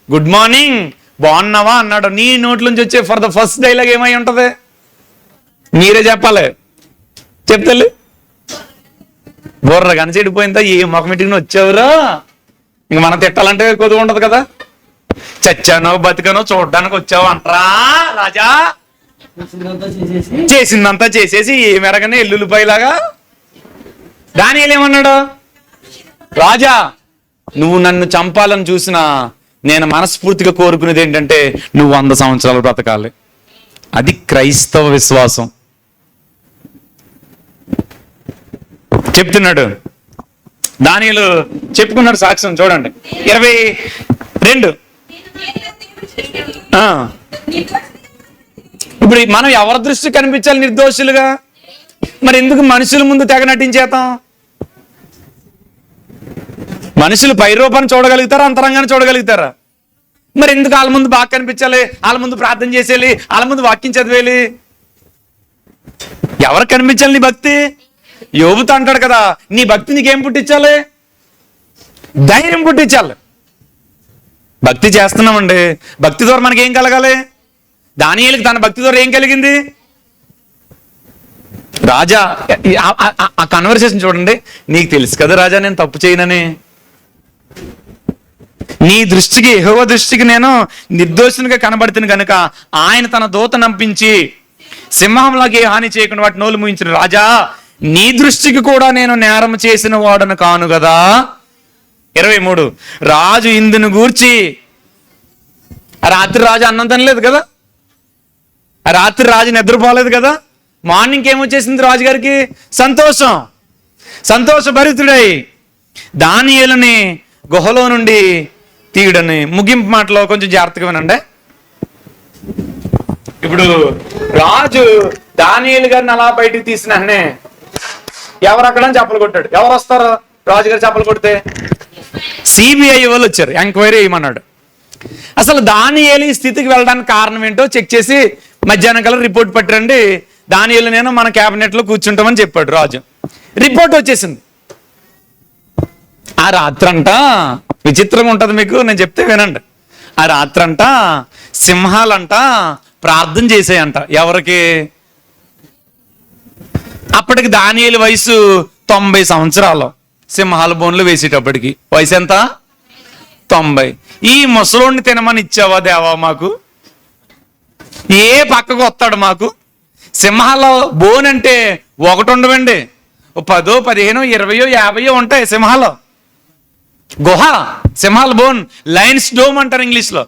గుడ్ మార్నింగ్ బాగున్నావా అన్నాడు. నీ నోట్లోంచి వచ్చే ఫర్ ద ఫస్ట్ డైలాగ్ ఏమై ఉంటది? మీరే చెప్పాలి. చెప్తలే బోర్ర కానీ చెడిపోయిందా? ఏ మొఖమిటికి వచ్చావురా? ఇంక మనం తిట్టాలంటే కొద్దిగా ఉండదు కదా. చచ్చానో బతికనో చూడడానికి వచ్చావు అంటరా రాజా? చేసిందంతా చేసేసి ఏమెరగానే ఎల్లుల్లిపాయలాగా. దానియేలు ఏమన్నాడు? రాజా, నువ్వు నన్ను చంపాలని చూసినా నేను మనస్ఫూర్తిగా కోరుకునేది ఏంటంటే నువ్వు 100 సంవత్సరాలు బ్రతకాలి. అది క్రైస్తవ విశ్వాసం. చెప్తున్నాడు దానియేలు, చెప్పుకున్నాడు సాక్ష్యం. చూడండి 22. ఇప్పుడు మనం ఎవరి దృష్టి కనిపించాలి నిర్దోషులుగా? మరి ఎందుకు మనుషుల ముందు తెగ నటించేతాం? మనుషులు పై రూపాన్ని చూడగలుగుతారా, అంతరంగాన్ని చూడగలుగుతారా? మరి ఎందుకు వాళ్ళ ముందు బాగా కనిపించాలి, వాళ్ళ ముందు ప్రార్థన చేసేయాలి, వాళ్ళ ముందు వాక్యం చదివేయాలి? ఎవరు కనిపించాలి నీ భక్తి? యోబుతో అంటాడు కదా, నీ భక్తి నీకేం పుట్టించాలి? ధైర్యం పుట్టించాలి. భక్తి చేస్తున్నామండి, భక్తి ద్వారా మనకి ఏం కలగాలి? దానియేలుకి తన భక్తి ద్వారా ఏం కలిగింది? రాజా ఆ కన్వర్సేషన్ చూడండి. నీకు తెలుసు కదా రాజా నేను తప్పు చేయనని. నీ దృష్టికి, యెహోవా దృష్టికి నేను నిర్దోషునిగా కనబడుతుంది కనుక ఆయన తన దూత నంపించి సింహంలాగే హాని చేయకుండా వాటి నోలు మూయించిన. రాజా, నీ దృష్టికి కూడా నేను నేరం చేసిన వాడను కాను కదా. 23. రాజు ఇందును గూర్చి, ఆ రాత్రి రాజు అన్నం తినలేదు కదా, ఆ రాత్రి రాజు నిద్రపోలేదు కదా. మార్నింగ్ ఏమొచ్చేసింది రాజుగారికి? సంతోషం. సంతోషభరితుడై దానియేలుని గుహలో నుండి తీయడని. ముగింపు మాటలో కొంచెం జాగ్రత్తగా వినండి. ఇప్పుడు రాజు దానియేలు గారిని అలా బయటికి తీసిన వెంటనే ఎవరు అక్కడ చెప్పలు కొట్టాడు. ఎవరు వస్తారు రాజుగారు చెప్పలు కొడితే? సిబిఐ వాళ్ళు వచ్చారు, ఎంక్వైరీ చేయమన్నాడు. అసలు దానియేలు ఈ స్థితికి వెళ్ళడానికి కారణం ఏంటో చెక్ చేసి మధ్యాహ్నం కల్లా రిపోర్ట్ పట్టిరండి. దానియేలు నేను మన క్యాబినెట్ లో కూర్చుంటామని చెప్పాడు రాజు. రిపోర్ట్ వచ్చేసింది. ఆ రాత్రంట విచిత్రంగా ఉంటది, మీకు నేను చెప్తే వినండి. ఆ రాత్రంట సింహాలంట ప్రార్థన చేసాయంట. ఎవరికి? అప్పటికి దానియేలు వయసు 90 సంవత్సరాలు. సింహాల బోన్లు వేసేటప్పటికి వయసు ఎంత? 90. ఈ ముసలోడిని తినమని ఇచ్చావా దేవా మాకు? ఏ పక్కకు వస్తాడు మాకు? సింహాల బోన్ అంటే ఒకటి ఉండవండి, 10, 15, 20, 50 ఉంటాయి సింహాలు. గుహ, సింహాల బోన్, లయన్స్ డోమ్ అంటారు ఇంగ్లీష్లో.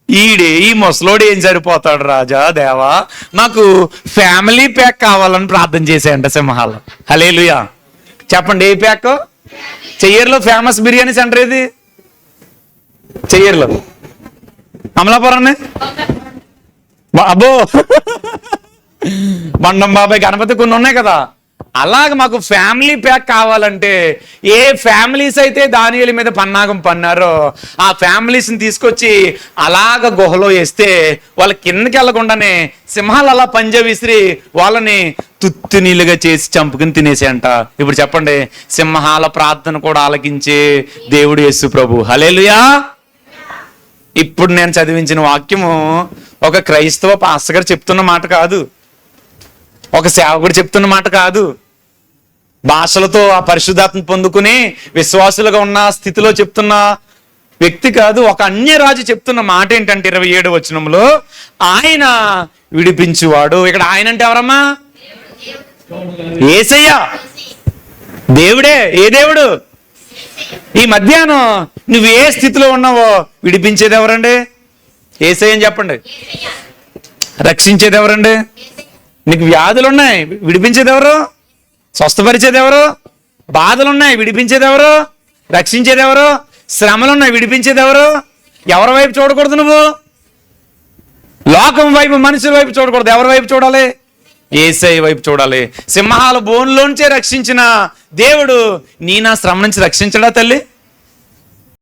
ఈ ముసలోడు ఏం సరిపోతాడు రాజా దేవా, మాకు ఫ్యామిలీ ప్యాక్ కావాలని ప్రార్థన చేసేయంట సింహాలు. హల్లెలూయా చెప్పండి. ఏ ప్యాక్? చెయ్యర్లో ఫేమస్ బిర్యానీ సెంటర్ ఏది? చెయ్యర్లో అమలాపురం. అబ్బో బండం బాబాయ్ గణపతి కొన్ని ఉన్నాయి కదా. అలాగ మాకు ఫ్యామిలీ ప్యాక్ కావాలంటే ఏ ఫ్యామిలీస్ అయితే దానియేలు మీద పన్నాగం పన్నారో ఆ ఫ్యామిలీస్ని తీసుకొచ్చి అలాగ గుహలో వేస్తే వాళ్ళ కిందకి వెళ్ళకుండానే సింహాలు అలా పంజా విసిరి వాళ్ళని తుత్తి నీళ్ళుగా చేసి చంపుకుని తినేసేయంట. ఇప్పుడు చెప్పండి, సింహాల ప్రార్థన కూడా ఆలకించే దేవుడు యేసు ప్రభు. హల్లెలూయా. ఇప్పుడు నేను చదివించిన వాక్యము ఒక క్రైస్తవ పాస్టర్ గారు చెప్తున్న మాట కాదు, ఒక సేవకుడు చెప్తున్న మాట కాదు, భాషలతో ఆ పరిశుద్ధాత్మ పొందుకుని విశ్వాసులుగా ఉన్న స్థితిలో చెప్తున్న వ్యక్తి కాదు. ఒక అన్యరాజు చెప్తున్న మాట ఏంటంటే 27వ వచనంలో, ఆయన విడిపించువాడు. ఇక్కడ ఆయన అంటే ఎవరమ్మా? యేసయ్య. దేవుడే. ఏ దేవుడు? ఈ మధ్యాహ్నం నువ్వు ఏ స్థితిలో ఉన్నావో విడిపించేది ఎవరండి? యేసయ్య అని చెప్పండి. రక్షించేది ఎవరండి? నీకు వ్యాధులు ఉన్నాయి, విడిపించేది ఎవరు? స్వస్థపరిచేది ఎవరు? బాధలు ఉన్నాయి, విడిపించేది ఎవరు? రక్షించేది ఎవరు? శ్రమలు ఉన్నాయి, విడిపించేది ఎవరు? ఎవరి వైపు చూడకూడదు నువ్వు? లోకం వైపు, మనుషుల వైపు చూడకూడదు. ఎవరి వైపు చూడాలి? యేసయ్య వైపు చూడాలి. సింహాల బోన్లోంచే రక్షించిన దేవుడు నీ నా శ్రమ నుంచి రక్షించడా తల్లి?